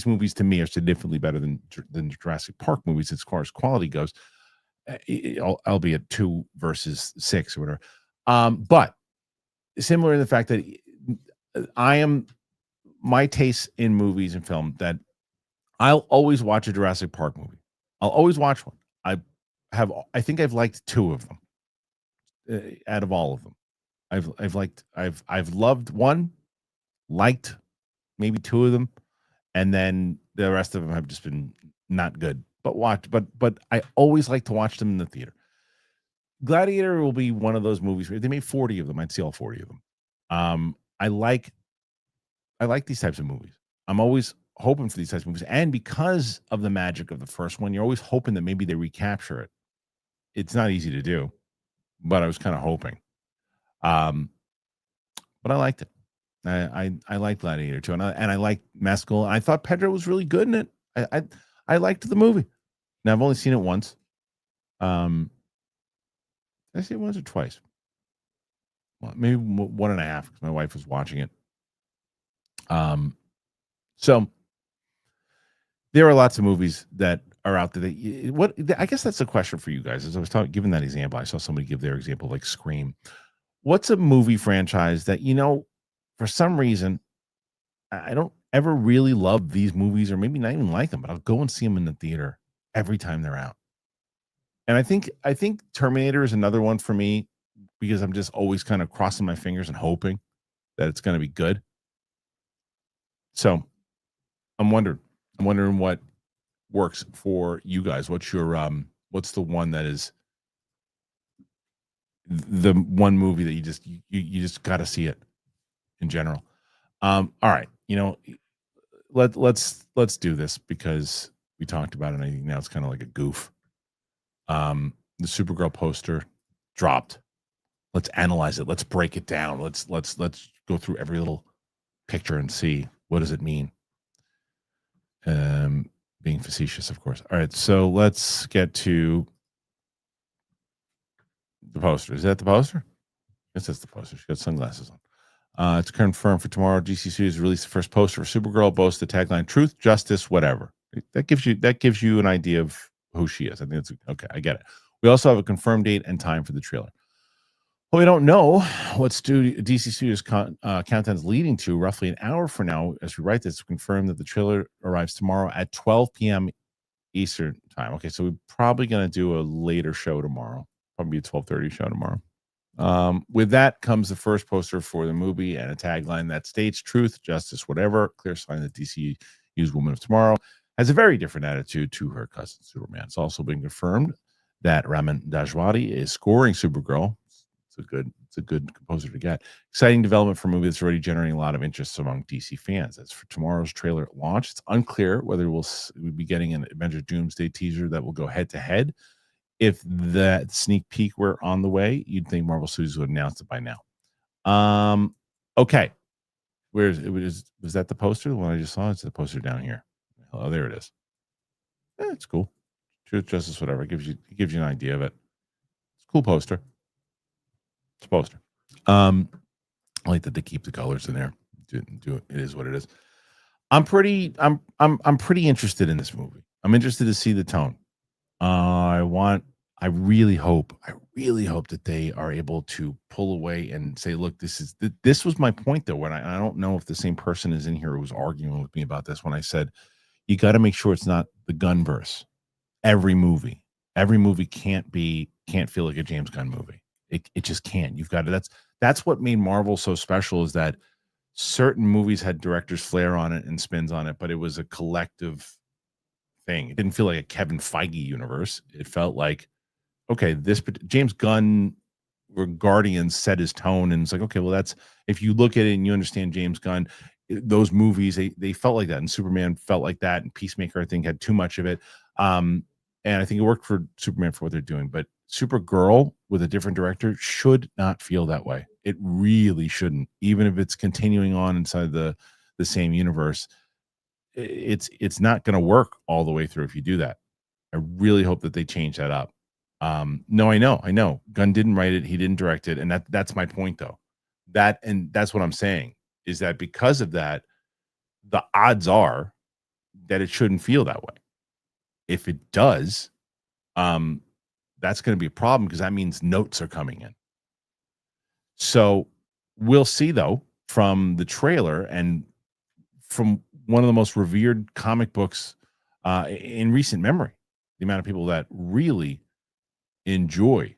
movies to me are significantly better than Jurassic Park movies as far as quality goes. Albeit 2 versus 6 or whatever. But similar in the fact that my taste in movies and film that I'll always watch a Jurassic Park movie. I'll always watch one. I think I've liked 2 of them out of all of them. I've loved one, liked maybe 2 of them, and then the rest of them have just been not good. But I always like to watch them in the theater. Gladiator will be one of those movies where they made 40 of them. I'd see all 40 of them. I like these types of movies. I'm always hoping for these types of movies. And because of the magic of the first one, you're always hoping that maybe they recapture it. It's not easy to do, but I was kind of hoping. But I liked it. I liked Gladiator too. And I liked Mescal. I thought Pedro was really good in it. I liked the movie. Now I've only seen it once. Did I see it once or twice? Well, maybe 1.5 because my wife was watching it. So there are lots of movies that are out there. I guess that's a question for you guys. As I was giving that example, I saw somebody give their example like Scream. What's a movie franchise that for some reason I don't ever really love these movies, or maybe not even like them, but I'll go and see them in the theater every time they're out. And I think Terminator is another one for me because I'm just always kind of crossing my fingers and hoping that it's going to be good. So I'm wondering what works for you guys. What's the one that is the one movie that you just got to see it in general? All right. Let's do this because we talked about it. And I think now it's kind of like a goof. The Supergirl poster dropped. Let's analyze it. Let's break it down. Let's go through every little picture and see what does it mean. Being facetious, of course. All right, so let's get to the poster. Is that the poster? Yes, that's the poster. She got sunglasses on. It's confirmed for tomorrow. DC Studios released the first poster for Supergirl. Boasts the tagline "Truth, Justice, Whatever." That gives you an idea of who she is. I think that's okay. I get it. We also have a confirmed date and time for the trailer. Well, we don't know what DC Studios countdown is leading to. Roughly an hour from now, as we write this, confirmed that the trailer arrives tomorrow at 12 p.m. Eastern time. Okay, so we're probably going to do a later show tomorrow. Probably a 12:30 show tomorrow. With that comes the first poster for the movie and a tagline that states "Truth, Justice, Whatever." Clear sign that DCU's Woman of Tomorrow has a very different attitude to her cousin Superman. It's also been confirmed that Ramin Djawadi is scoring Supergirl. It's a good composer to get. Exciting development for a movie that's already generating a lot of interest among DC fans. As for tomorrow's trailer launch, it's unclear whether we'll be getting an Avengers Doomsday teaser that will go head to head. If that sneak peek were on the way, you'd think Marvel Studios would announce it by now. Okay. Was that the poster? The one I just saw? It's the poster down here. Oh, there it is. It's cool. Truth, Justice, Whatever. It gives you an idea of it. It's a cool poster. It's a poster. I like that they keep the colors in there. it is what it is. I'm pretty interested in this movie. I'm interested to see the tone. I really hope that they are able to pull away and say, look, this was my point though. When I don't know if the same person is in here who was arguing with me about this when I said, you got to make sure it's not the Gunverse. Every movie can't feel like a James Gunn movie. It just can't. You've got to, that's what made Marvel so special, is that certain movies had director's flair on it and spins on it, but it was a collective thing. It didn't feel like a Kevin Feige universe. It felt like, okay, this James Gunn or Guardians set his tone, and it's like, okay, well, that's, if you look at it and you understand James Gunn, those movies, they felt like that, and Superman felt like that, and Peacemaker, I think, had too much of it. And I think it worked for Superman for what they're doing, but Supergirl with a different director should not feel that way. It really shouldn't, even if it's continuing on inside the same universe. It's not going to work all the way through if you do that. I really hope that they change that up. No, I know. Gunn didn't write it, he didn't direct it, and that's my point though. That's what I'm saying, is that because of that, the odds are that it shouldn't feel that way. If it does, that's going to be a problem, because that means notes are coming in. So we'll see though, from the trailer and from one of the most revered comic books in recent memory, the amount of people that really enjoy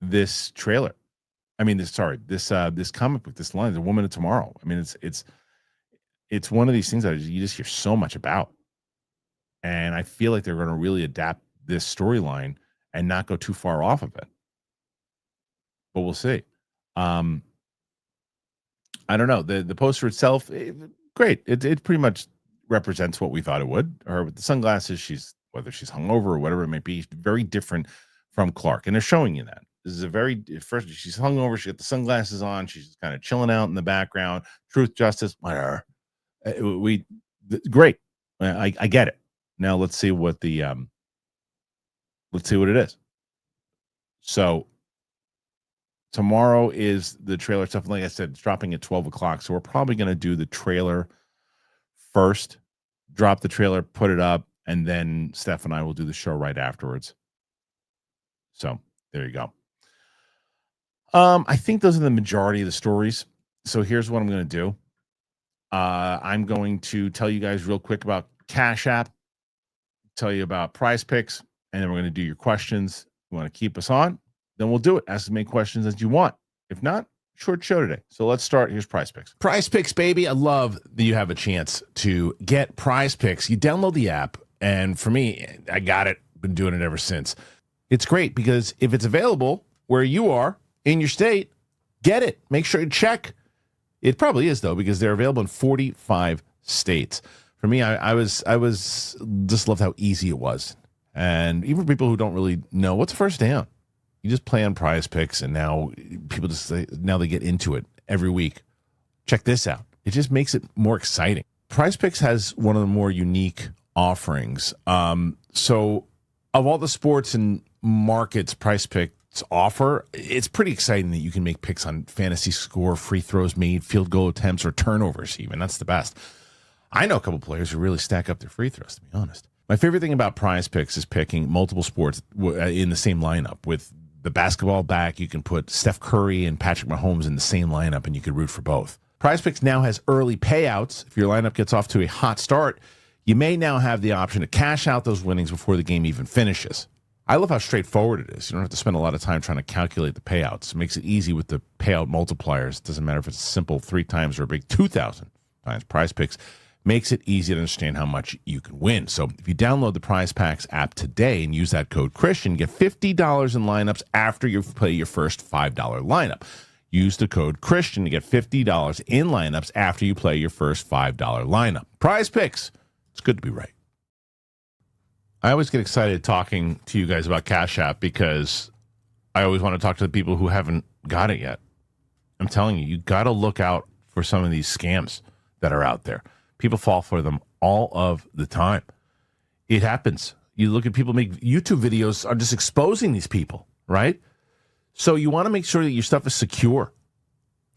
this trailer. I mean, this comic book, this line, The Woman of Tomorrow. I mean, it's one of these things that you just hear so much about. And I feel like they're going to really adapt this storyline and not go too far off of it. But we'll see. I don't know. The poster itself, great. It pretty much represents what we thought it would. Her with the sunglasses, whether she's hungover or whatever it may be, very different from Clark. And they're showing you that. This is first, she's hungover, she got the sunglasses on, she's kind of chilling out in the background. Truth, justice, whatever. Great. I get it. Now let's see what it is. So tomorrow is the trailer stuff. Like I said, it's dropping at 12 o'clock. So we're probably going to do the trailer first, drop the trailer, put it up, and then Steph and I will do the show right afterwards. So there you go. I think those are the majority of the stories. So here's what I'm going to do. I'm going to tell you guys real quick about Cash App, tell you about Prize Picks, and then we're going to do your questions. You want to keep us on? Then we'll do it. Ask as many questions as you want. If not, short show today. So let's start. Here's Prize Picks. Prize Picks, baby. I love that you have a chance to get Prize Picks. You download the app, and for me, I got it. Been doing it ever since. It's great because if it's available where you are in your state, get it. Make sure you check. It probably is, though, because they're available in 45 states. For me, I was just loved how easy it was. And even for people who don't really know, what's first down? You just play on Prize Picks, and now people now they get into it every week. Check this out. It just makes it more exciting. Prize Picks has one of the more unique offerings. So of all the sports and markets Prize Picks offer, it's pretty exciting that you can make picks on fantasy score, free throws made, field goal attempts, or turnovers even. That's the best. I know a couple players who really stack up their free throws, to be honest. My favorite thing about Prize Picks is picking multiple sports in the same lineup. With the basketball back, you can put Steph Curry and Patrick Mahomes in the same lineup, and you could root for both. Prize Picks now has early payouts. If your lineup gets off to a hot start, you may now have the option to cash out those winnings before the game even finishes. I love how straightforward it is. You don't have to spend a lot of time trying to calculate the payouts. It makes it easy with the payout multipliers. It doesn't matter if it's a simple 3 times or a big 2,000 times. Prize Picks makes it easy to understand how much you can win. So if you download the Prize Packs app today and use that code Kristian, get $50 in lineups after you play your first $5 lineup. Use the code Kristian to get $50 in lineups after you play your first $5 lineup. Prize Picks. It's good to be right. I always get excited talking to you guys about Cash App because I always want to talk to the people who haven't got it yet. I'm telling you, you got to look out for some of these scams that are out there. People fall for them all of the time. It happens. You look at people make YouTube videos are just exposing these people, right? So you want to make sure that your stuff is secure.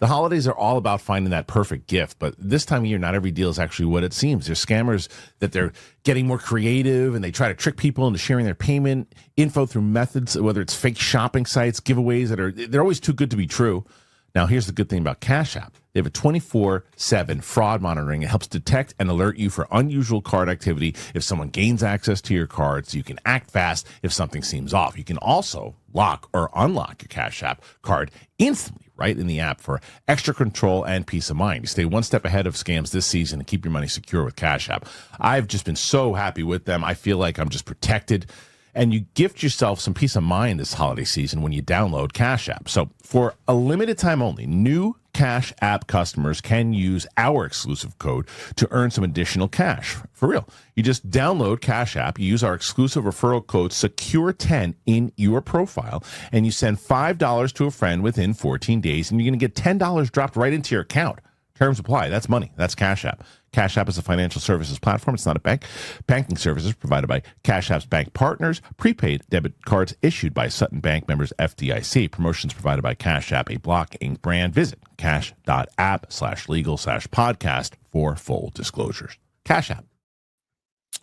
The holidays are all about finding that perfect gift, but this time of year, not every deal is actually what it seems. There's scammers that they're getting more creative and they try to trick people into sharing their payment info through methods, whether it's fake shopping sites, giveaways they're always too good to be true. Now, here's the good thing about Cash App. They have a 24/7 fraud monitoring. It helps detect and alert you for unusual card activity if someone gains access to your card, so you can act fast if something seems off. You can also lock or unlock your Cash App card instantly right in the app for extra control and peace of mind. You stay one step ahead of scams this season and keep your money secure with Cash App. I've just been so happy with them. I feel like I'm just protected. And you gift yourself some peace of mind this holiday season when you download Cash App. So for a limited time only, new Cash App customers can use our exclusive code to earn some additional cash. For real. You just download Cash App, you use our exclusive referral code SECURE10 in your profile, and you send $5 to a friend within 14 days, and you're going to get $10 dropped right into your account. Terms apply. That's money. That's Cash App. Cash App is a financial services platform. It's not a bank. Banking services provided by Cash App's bank partners. Prepaid debit cards issued by Sutton Bank, members FDIC. Promotions provided by Cash App, a Block Inc. brand. Visit cash.app/legal/podcast for full disclosures. Cash App.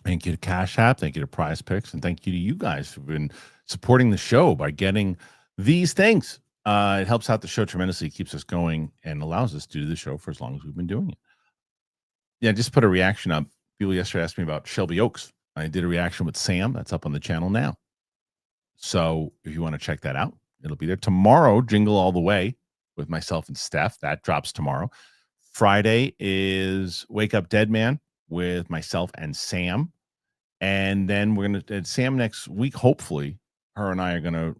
Thank you to Cash App. Thank you to Prize Picks. And thank you to you guys who've been supporting the show by getting these things. It helps out the show tremendously, keeps us going, and allows us to do the show for as long as we've been doing it. Yeah, just put a reaction up. People yesterday asked me about Shelby Oaks. I did a reaction with Sam. That's up on the channel now. So if you want to check that out, it'll be there. Tomorrow, Jingle All the Way with myself and Steph. That drops tomorrow. Friday is Wake Up Dead Man with myself and Sam. And then we're going to, Sam next week, hopefully, her and I are going to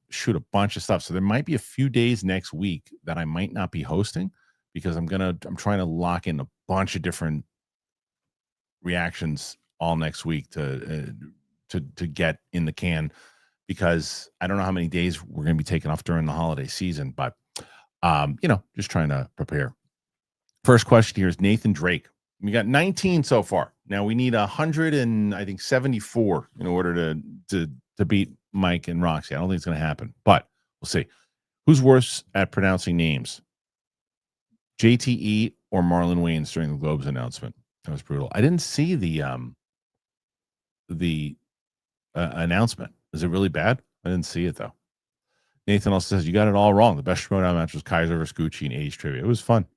shoot a bunch of stuff. So there might be a few days next week that I might not be hosting because I'm trying to lock in a bunch of different reactions all next week to get in the can, because I don't know how many days we're going to be taking off during the holiday season, but just trying to prepare. First question here is Nathan Drake. We got 19 so far. Now we need 174 in order to beat Mike and Roxy. I don't think it's going to happen, but we'll see. Who's worse at pronouncing names? JTE or Marlon Wayans during the Globes announcement? That was brutal. I didn't see the announcement. Is it really bad? I didn't see it though. Nathan also says you got it all wrong. The best showdown match was Kaiser versus Gucci in 80s trivia. It was fun.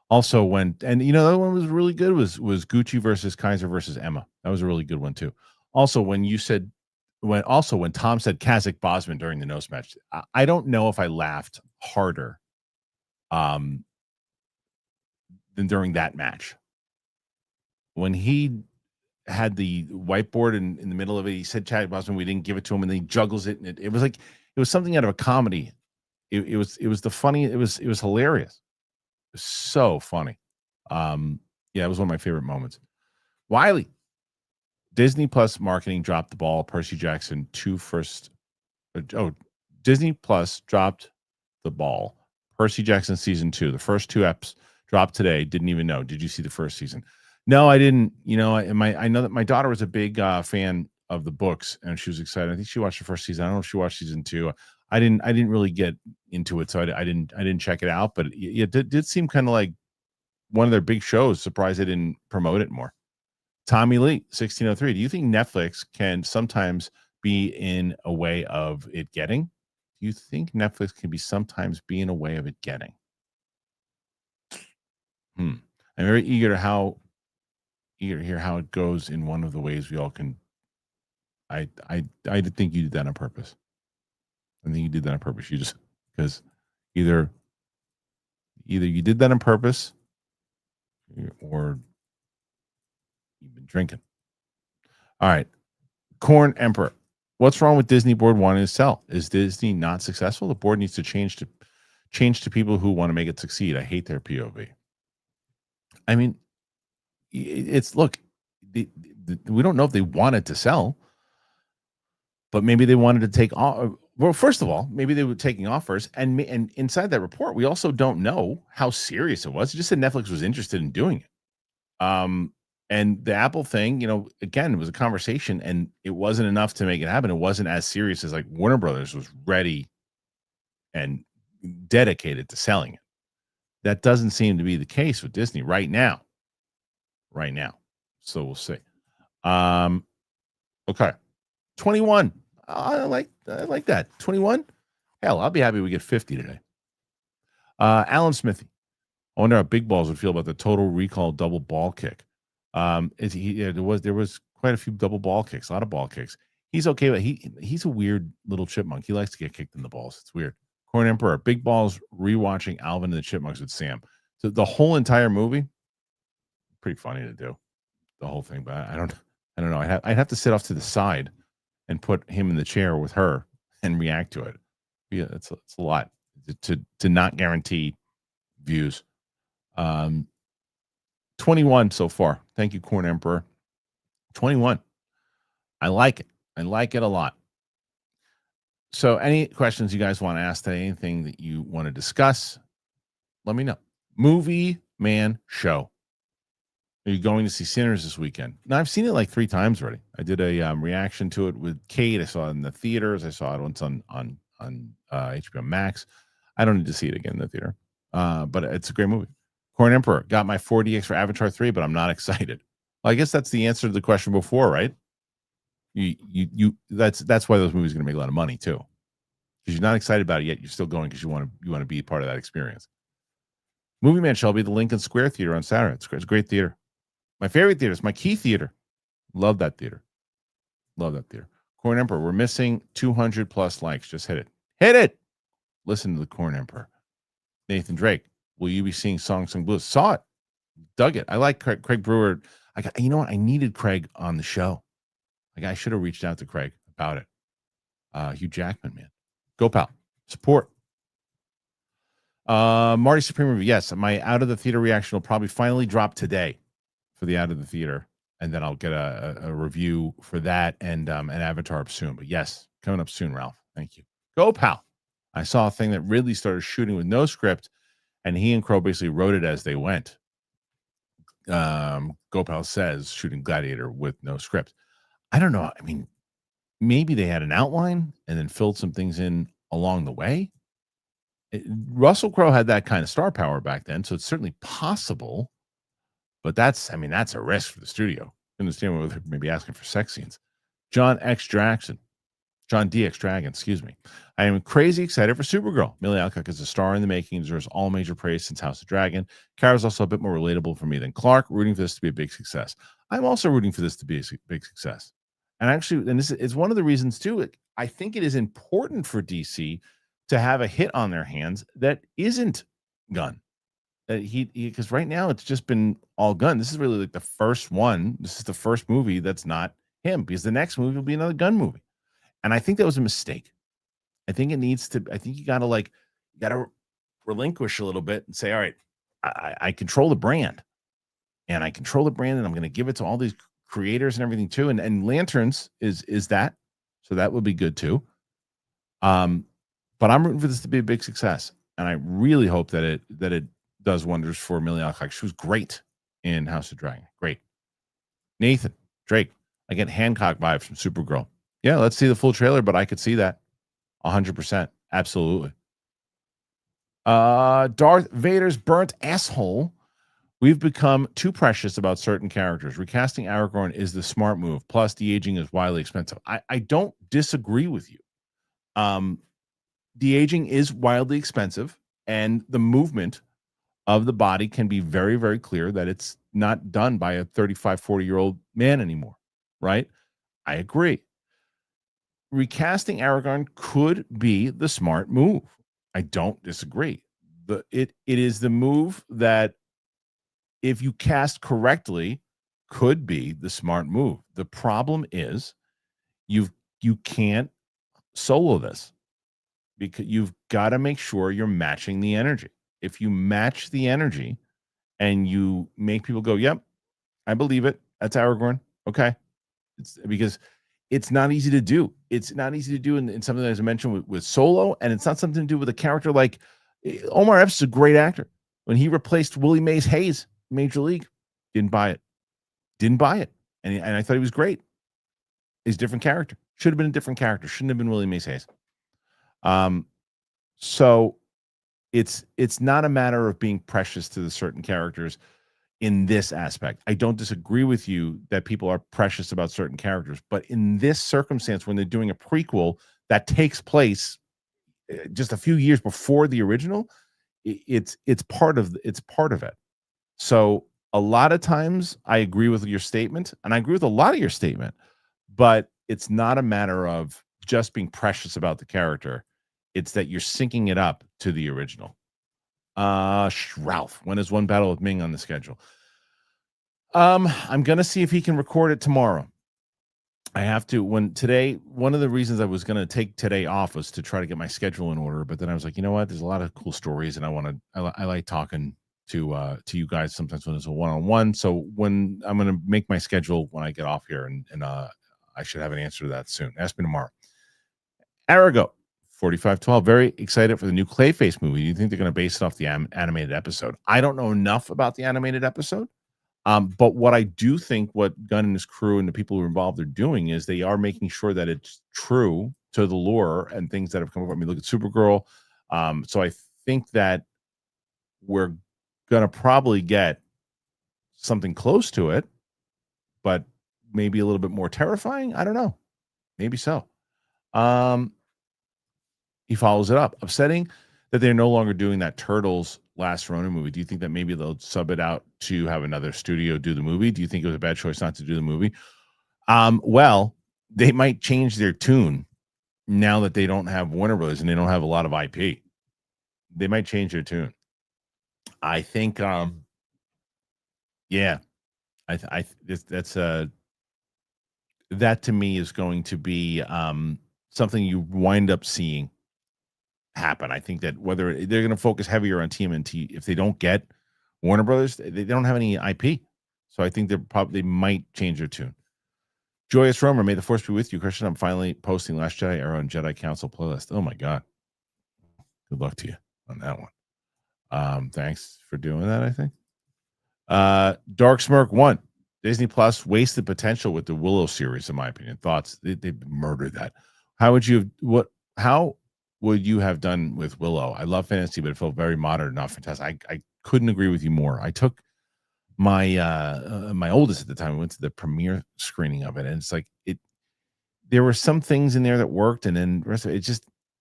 Also, the other one was really good was Gucci versus Kaiser versus Emma. That was a really good one too. Also, when Tom said Kazakh Bosman during the nose match, I don't know if I laughed harder than during that match. When he had the whiteboard in the middle of it, he said Chadwick Bosman, we didn't give it to him, and then he juggles it, and it was like it was something out of a comedy. It was hilarious. It was so funny. It was one of my favorite moments. Wiley, Disney Plus marketing dropped the ball. Percy Jackson Disney Plus dropped the ball. Percy Jackson season 2, the first 2 eps dropped today. Didn't even know. Did you see the first season? No, I didn't. I know that my daughter was a big fan of the books, and she was excited. I think she watched the first season. I don't know if she watched season 2. I didn't really get into it, so I didn't check it out. But it did seem kind of like one of their big shows. Surprised they didn't promote it more. Tommy Lee, 1603. Do you think Netflix can sometimes be in a way of it getting? Do you think Netflix can be sometimes be in a way of it getting? I'm very eager to hear how it goes in one of the ways we all can. I think you did that on purpose. I think you did that on purpose. You just because either you did that on purpose or you've been drinking. All right. Corn Emperor. What's wrong with Disney board wanting to sell? Is Disney not successful? The board needs to change to people who want to make it succeed. I hate their POV. I mean, we don't know if they wanted to sell, but maybe they wanted to take off. Well, first of all, maybe they were taking offers, and inside that report, we also don't know how serious it was. It just said Netflix was interested in doing it. And the Apple thing, again, it was a conversation, and it wasn't enough to make it happen. It wasn't as serious as like Warner Brothers was ready and dedicated to selling it. That doesn't seem to be the case with Disney right now. Right now. So we'll see. Okay. 21. I like that. 21. Hell, I'll be happy we get 50 today. Alan Smithy. I wonder how Big Balls would feel about the Total Recall double ball kick. There was quite a few double ball kicks, a lot of ball kicks. He's okay with he's a weird little chipmunk. He likes to get kicked in the balls. It's weird. Corn Emperor, Big Balls rewatching Alvin and the Chipmunks with Sam. So the whole entire movie, pretty funny to do, the whole thing. But I don't know. I'd have to sit off to the side and put him in the chair with her and react to it. Yeah, it's a lot to not guarantee views. 21 so far. Thank you, Corn Emperor. 21. I like it. I like it a lot. So any questions you guys want to ask today, anything that you want to discuss, let me know. Movie Man Show. Are you going to see Sinners this weekend? Now, I've seen it like 3 times already. I did a reaction to it with Kate. I saw it in the theaters. I saw it once on HBO Max. I don't need to see it again in the theater, but it's a great movie. Corn Emperor, got my 4DX for Avatar 3, but I'm not excited. Well, I guess that's the answer to the question before, right? That's why those movies are going to make a lot of money too, because you're not excited about it yet. You're still going because you want to be part of that experience. Movie Man Shelby, the Lincoln Square Theater on Saturday. It's a great theater. My favorite theater is my Key Theater. Love that theater. Love that theater. Corn Emperor, we're missing 200 plus likes. Just hit it. Hit it. Listen to the Corn Emperor. Nathan Drake, will you be seeing Song Sung Blues? Saw it. Dug it. I like Craig Brewer. You know what? I needed Craig on the show. I should have reached out to Craig about it. Hugh Jackman, man. Go, pal. Support. Marty Supreme Review. Yes, my out of the theater reaction will probably finally drop today for the out of the theater. And then I'll get a review for that and an Avatar up soon. But yes, coming up soon, Ralph. Thank you. Go, pal. I saw a thing that Ridley started shooting with no script, and he and Crowe basically wrote it as they went. Gopal says shooting Gladiator with no script. I don't know. I mean, maybe they had an outline and then filled some things in along the way. Russell Crowe had that kind of star power back then, so it's certainly possible. But that's a risk for the studio. I understand what they're maybe asking for sex scenes. John D. X Dragon, excuse me. I am crazy excited for Supergirl. Millie Alcock is a star in the making, deserves all major praise since House of Dragon. Kara's also a bit more relatable for me than Clark. Rooting for this to be a big success. I'm also rooting for this to be a big success. And this is one of the reasons too. I think it is important for DC to have a hit on their hands that isn't Gunn. Because right now it's just been all Gunn. This is really like the first one. This is the first movie that's not him, because the next movie will be another Gunn movie. And I think that was a mistake. I think you gotta relinquish a little bit and say, all right, I control the brand. And I control the brand, and I'm going to give it to all these creators and everything too. And Lanterns is that. So that would be good too. But I'm rooting for this to be a big success. And I really hope that it does wonders for Millie Alcock. She was great in House of Dragon. Great. Nathan Drake, I get Hancock vibes from Supergirl. Yeah, let's see the full trailer, but I could see that 100%. Absolutely. Darth Vader's burnt asshole. We've become too precious about certain characters. Recasting Aragorn is the smart move. Plus, de-aging is wildly expensive. I don't disagree with you. De-aging is wildly expensive, and the movement of the body can be very, very clear that it's not done by a 35, 40-year-old man anymore, right? I agree. Recasting Aragorn could be the smart move. I don't disagree. It is the move that, if you cast correctly, could be the smart move. The problem is you can't solo this, because you've got to make sure you're matching the energy. If you match the energy and you make people go, yep, I believe it, that's Aragorn. Okay. Because it's not easy to do. It's not easy to do in something that, as I mentioned, with solo, and it's not something to do with a character like Omar Epps is a great actor. When he replaced Willie Mays Hayes, Major League, didn't buy it. And I thought he was great. He's a different character. Should have been a different character. Shouldn't have been Willie Mays Hayes. So it's not a matter of being precious to the certain characters in this aspect. I don't disagree with you that people are precious about certain characters, but in this circumstance, when they're doing a prequel that takes place just a few years before the original, it's part of it. So a lot of times I agree with your statement, and I agree with a lot of your statement, but it's not a matter of just being precious about the character. It's that you're syncing it up to the original. Ralph, when is One Battle with Ming on the schedule? I'm gonna see if he can record it tomorrow. I have to. One of the reasons I was gonna take today off was to try to get my schedule in order, but then I was like, you know what? There's a lot of cool stories, and I like talking to you guys sometimes when it's a one-on-one. So when I'm gonna make my schedule when I get off here, and I should have an answer to that soon. Ask me tomorrow. Arago 4512, very excited for the new Clayface movie. Do you think they're going to base it off the animated episode? I don't know enough about the animated episode, but what I do think what Gunn and his crew and the people who are involved are doing is they are making sure that it's true to the lore and things that have come up. I mean, look at Supergirl. So I think that we're going to probably get something close to it, but maybe a little bit more terrifying. I don't know. Maybe so. He follows it up. Upsetting that they're no longer doing that Turtles Last Ronin movie. Do you think that maybe they'll sub it out to have another studio do the movie? Do you think it was a bad choice not to do the movie? Well, they might change their tune now that they don't have Warner Bros. And they don't have a lot of IP. They might change their tune. I think, yeah, that to me is going to be something you wind up seeing happen. I think that whether they're going to focus heavier on TMNT, if they don't get Warner Brothers, they don't have any IP. So I think they might change their tune. Joyous Romer, may the force be with you, Kristian. I'm finally posting Last Jedi Era and Jedi Council playlist. Oh my God. Good luck to you on that one. Thanks for doing that, I think. Dark Smirk 1. Disney Plus wasted potential with the Willow series, in my opinion. Thoughts? They murdered that. How would you have done with Willow? I love fantasy, but it felt very modern, not fantastic. I couldn't agree with you more. I took my my oldest at the time. We went to the premiere screening of it, and it's like there were some things in there that worked, and then the rest of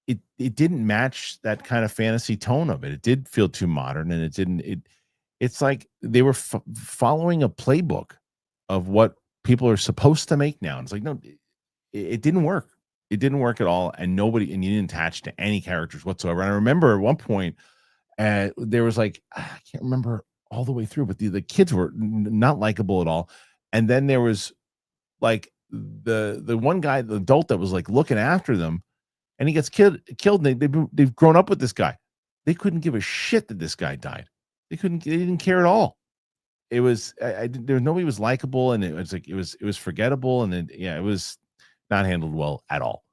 it didn't match that kind of fantasy tone of it. It did feel too modern, and it's like they were following a playbook of what people are supposed to make now. And it's like, no, it didn't work. It didn't work at all, and you didn't attach to any characters whatsoever. And I remember at one point, there was like, I can't remember all the way through, but the kids were not likable at all. And then there was like the one guy, the adult that was like looking after them, and he gets killed. And they've grown up with this guy. They couldn't give a shit that this guy died. They didn't care at all. It was nobody was likable, and it was like it was forgettable, and it was not handled well at all.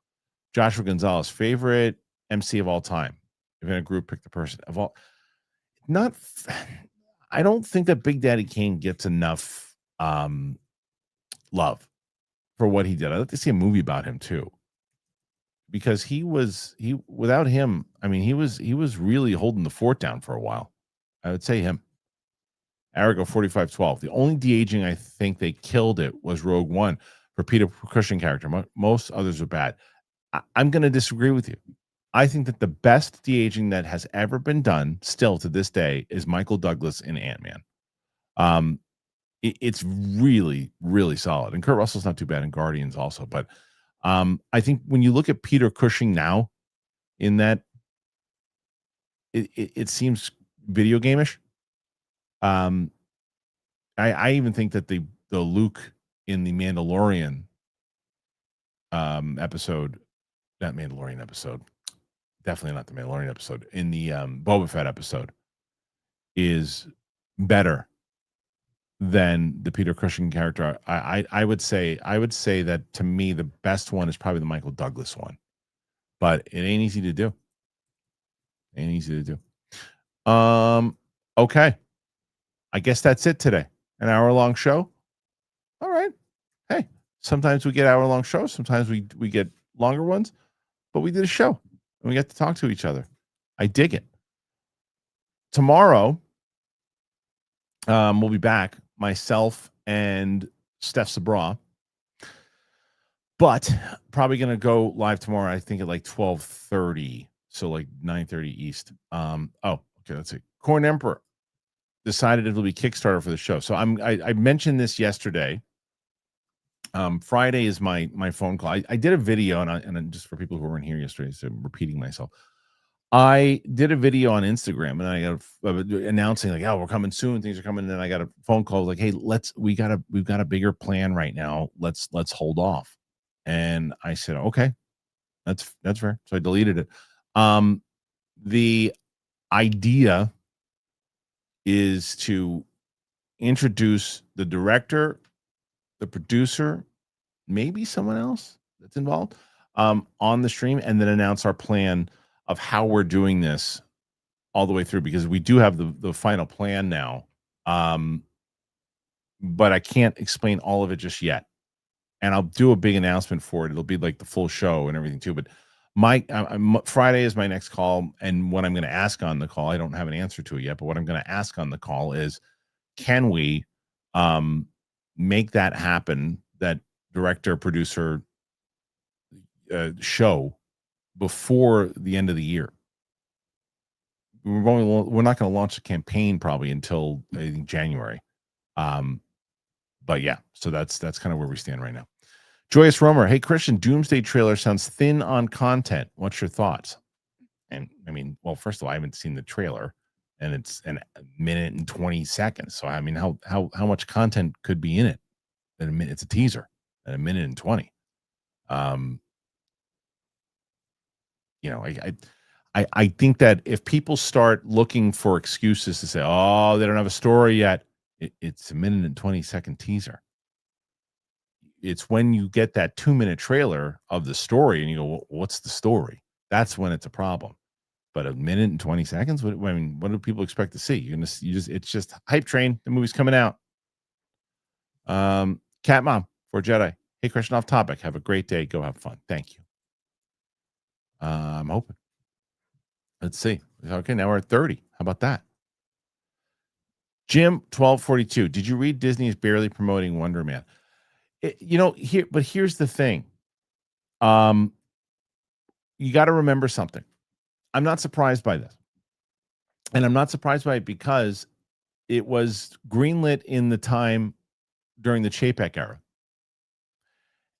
Joshua Gonzalez, favorite MC of all time. If in a group, pick the person of all. I don't think that Big Daddy Kane gets enough love for what he did. I'd like to see a movie about him too, because without him, I mean, he was really holding the fort down for a while. I would say him. Arago 4512. The only de-aging I think they killed it was Rogue One for Peter Cushing character. Most others are bad. I'm going to disagree with you. I think that the best de-aging that has ever been done, still to this day, is Michael Douglas in Ant-Man. It's really, really solid. And Kurt Russell's not too bad in Guardians also. But I think when you look at Peter Cushing now, in that, it seems video game-ish. I even think that the Luke in the Mandalorian episode, that Mandalorian episode, definitely not the Mandalorian episode, in the Boba Fett episode, is better than the Peter Cushing character. I would say that to me the best one is probably the Michael Douglas one, but it ain't easy to do. Okay. I guess that's it today. An hour-long show. All right. Hey, sometimes we get hour-long shows. Sometimes we get longer ones. But we did a show, and we got to talk to each other. I dig it. tomorrow, we'll be back, myself and Steph Sabra. But probably going to go live tomorrow, I think at like 12:30. So like 9:30 East. Okay, let's see. Corn Emperor decided it'll be Kickstarter for the show. So I mentioned this yesterday. Friday is my phone call. I did a video, and just for people who weren't here yesterday, so I'm repeating myself. I did a video on Instagram, and I got announcing like, "Oh, we're coming soon. Things are coming." And then I got a phone call like, "Hey, we've got a bigger plan right now. Let's hold off." And I said, "Okay, that's fair." So I deleted it. The idea is to introduce the director, the producer, maybe someone else that's involved on the stream, and then announce our plan of how we're doing this all the way through, because we do have the final plan now. But I can't explain all of it just yet. And I'll do a big announcement for it. It'll be like the full show and everything too. But Friday is my next call, and what I'm going to ask on the call, I don't have an answer to it yet, but what I'm going to ask on the call is, can we make that happen, that director producer show, before the end of the year? We're not going to launch the campaign probably until I think January. But yeah, so that's kind of where we stand right now. Joyous Romer, hey Kristian, Doomsday trailer sounds thin on content. What's your thoughts? And I mean, well, first of all, I haven't seen the trailer, and it's a minute and 20 seconds. So I mean, how much content could be in it? At a minute, it's a teaser at a minute and 20. I think that if people start looking for excuses to say, oh, they don't have a story yet, it's a minute and 20-second teaser. It's when you get that 2-minute trailer of the story and you go, well, what's the story? That's when it's a problem. But a minute and 20 seconds, what do people expect to see? It's just hype train. The movie's coming out. Cat Mom for Jedi. Hey, Kristian, off topic. Have a great day. Go have fun. Thank you. I'm hoping. Let's see. Okay, now we're at 30. How about that? Jim 1242. Did you read Disney is barely promoting Wonder Man? Here's the thing. You got to remember something. I'm not surprised by this. And I'm not surprised by it because it was greenlit in the time during the Chapek era.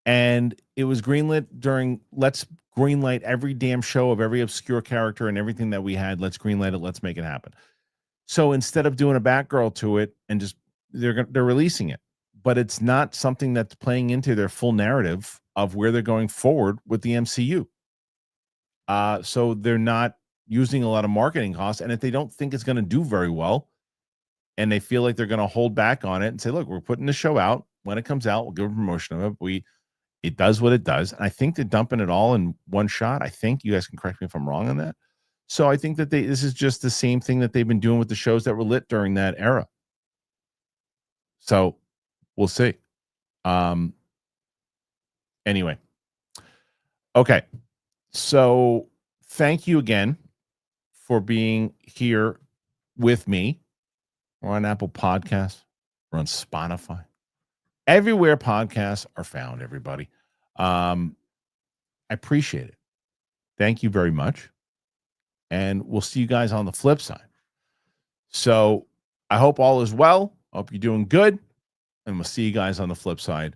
And it was greenlit during, let's greenlight every damn show of every obscure character and everything that we had. Let's greenlight it. Let's make it happen. So instead of doing a Batgirl to it and just they're releasing it, but it's not something that's playing into their full narrative of where they're going forward with the MCU. So they're not using a lot of marketing costs. And if they don't think it's going to do very well, and they feel like they're going to hold back on it and say, look, we're putting the show out. When it comes out, we'll give a promotion of it. It does what it does. And I think they're dumping it all in one shot. I think you guys can correct me if I'm wrong on that. So I think that this is just the same thing that they've been doing with the shows that were lit during that era. So we'll see. Anyway. Okay. So thank you again for being here with me. We're on Apple Podcasts. We're on Spotify. Everywhere podcasts are found, everybody. I appreciate it. Thank you very much. And we'll see you guys on the flip side. So I hope all is well. I hope you're doing good. And we'll see you guys on the flip side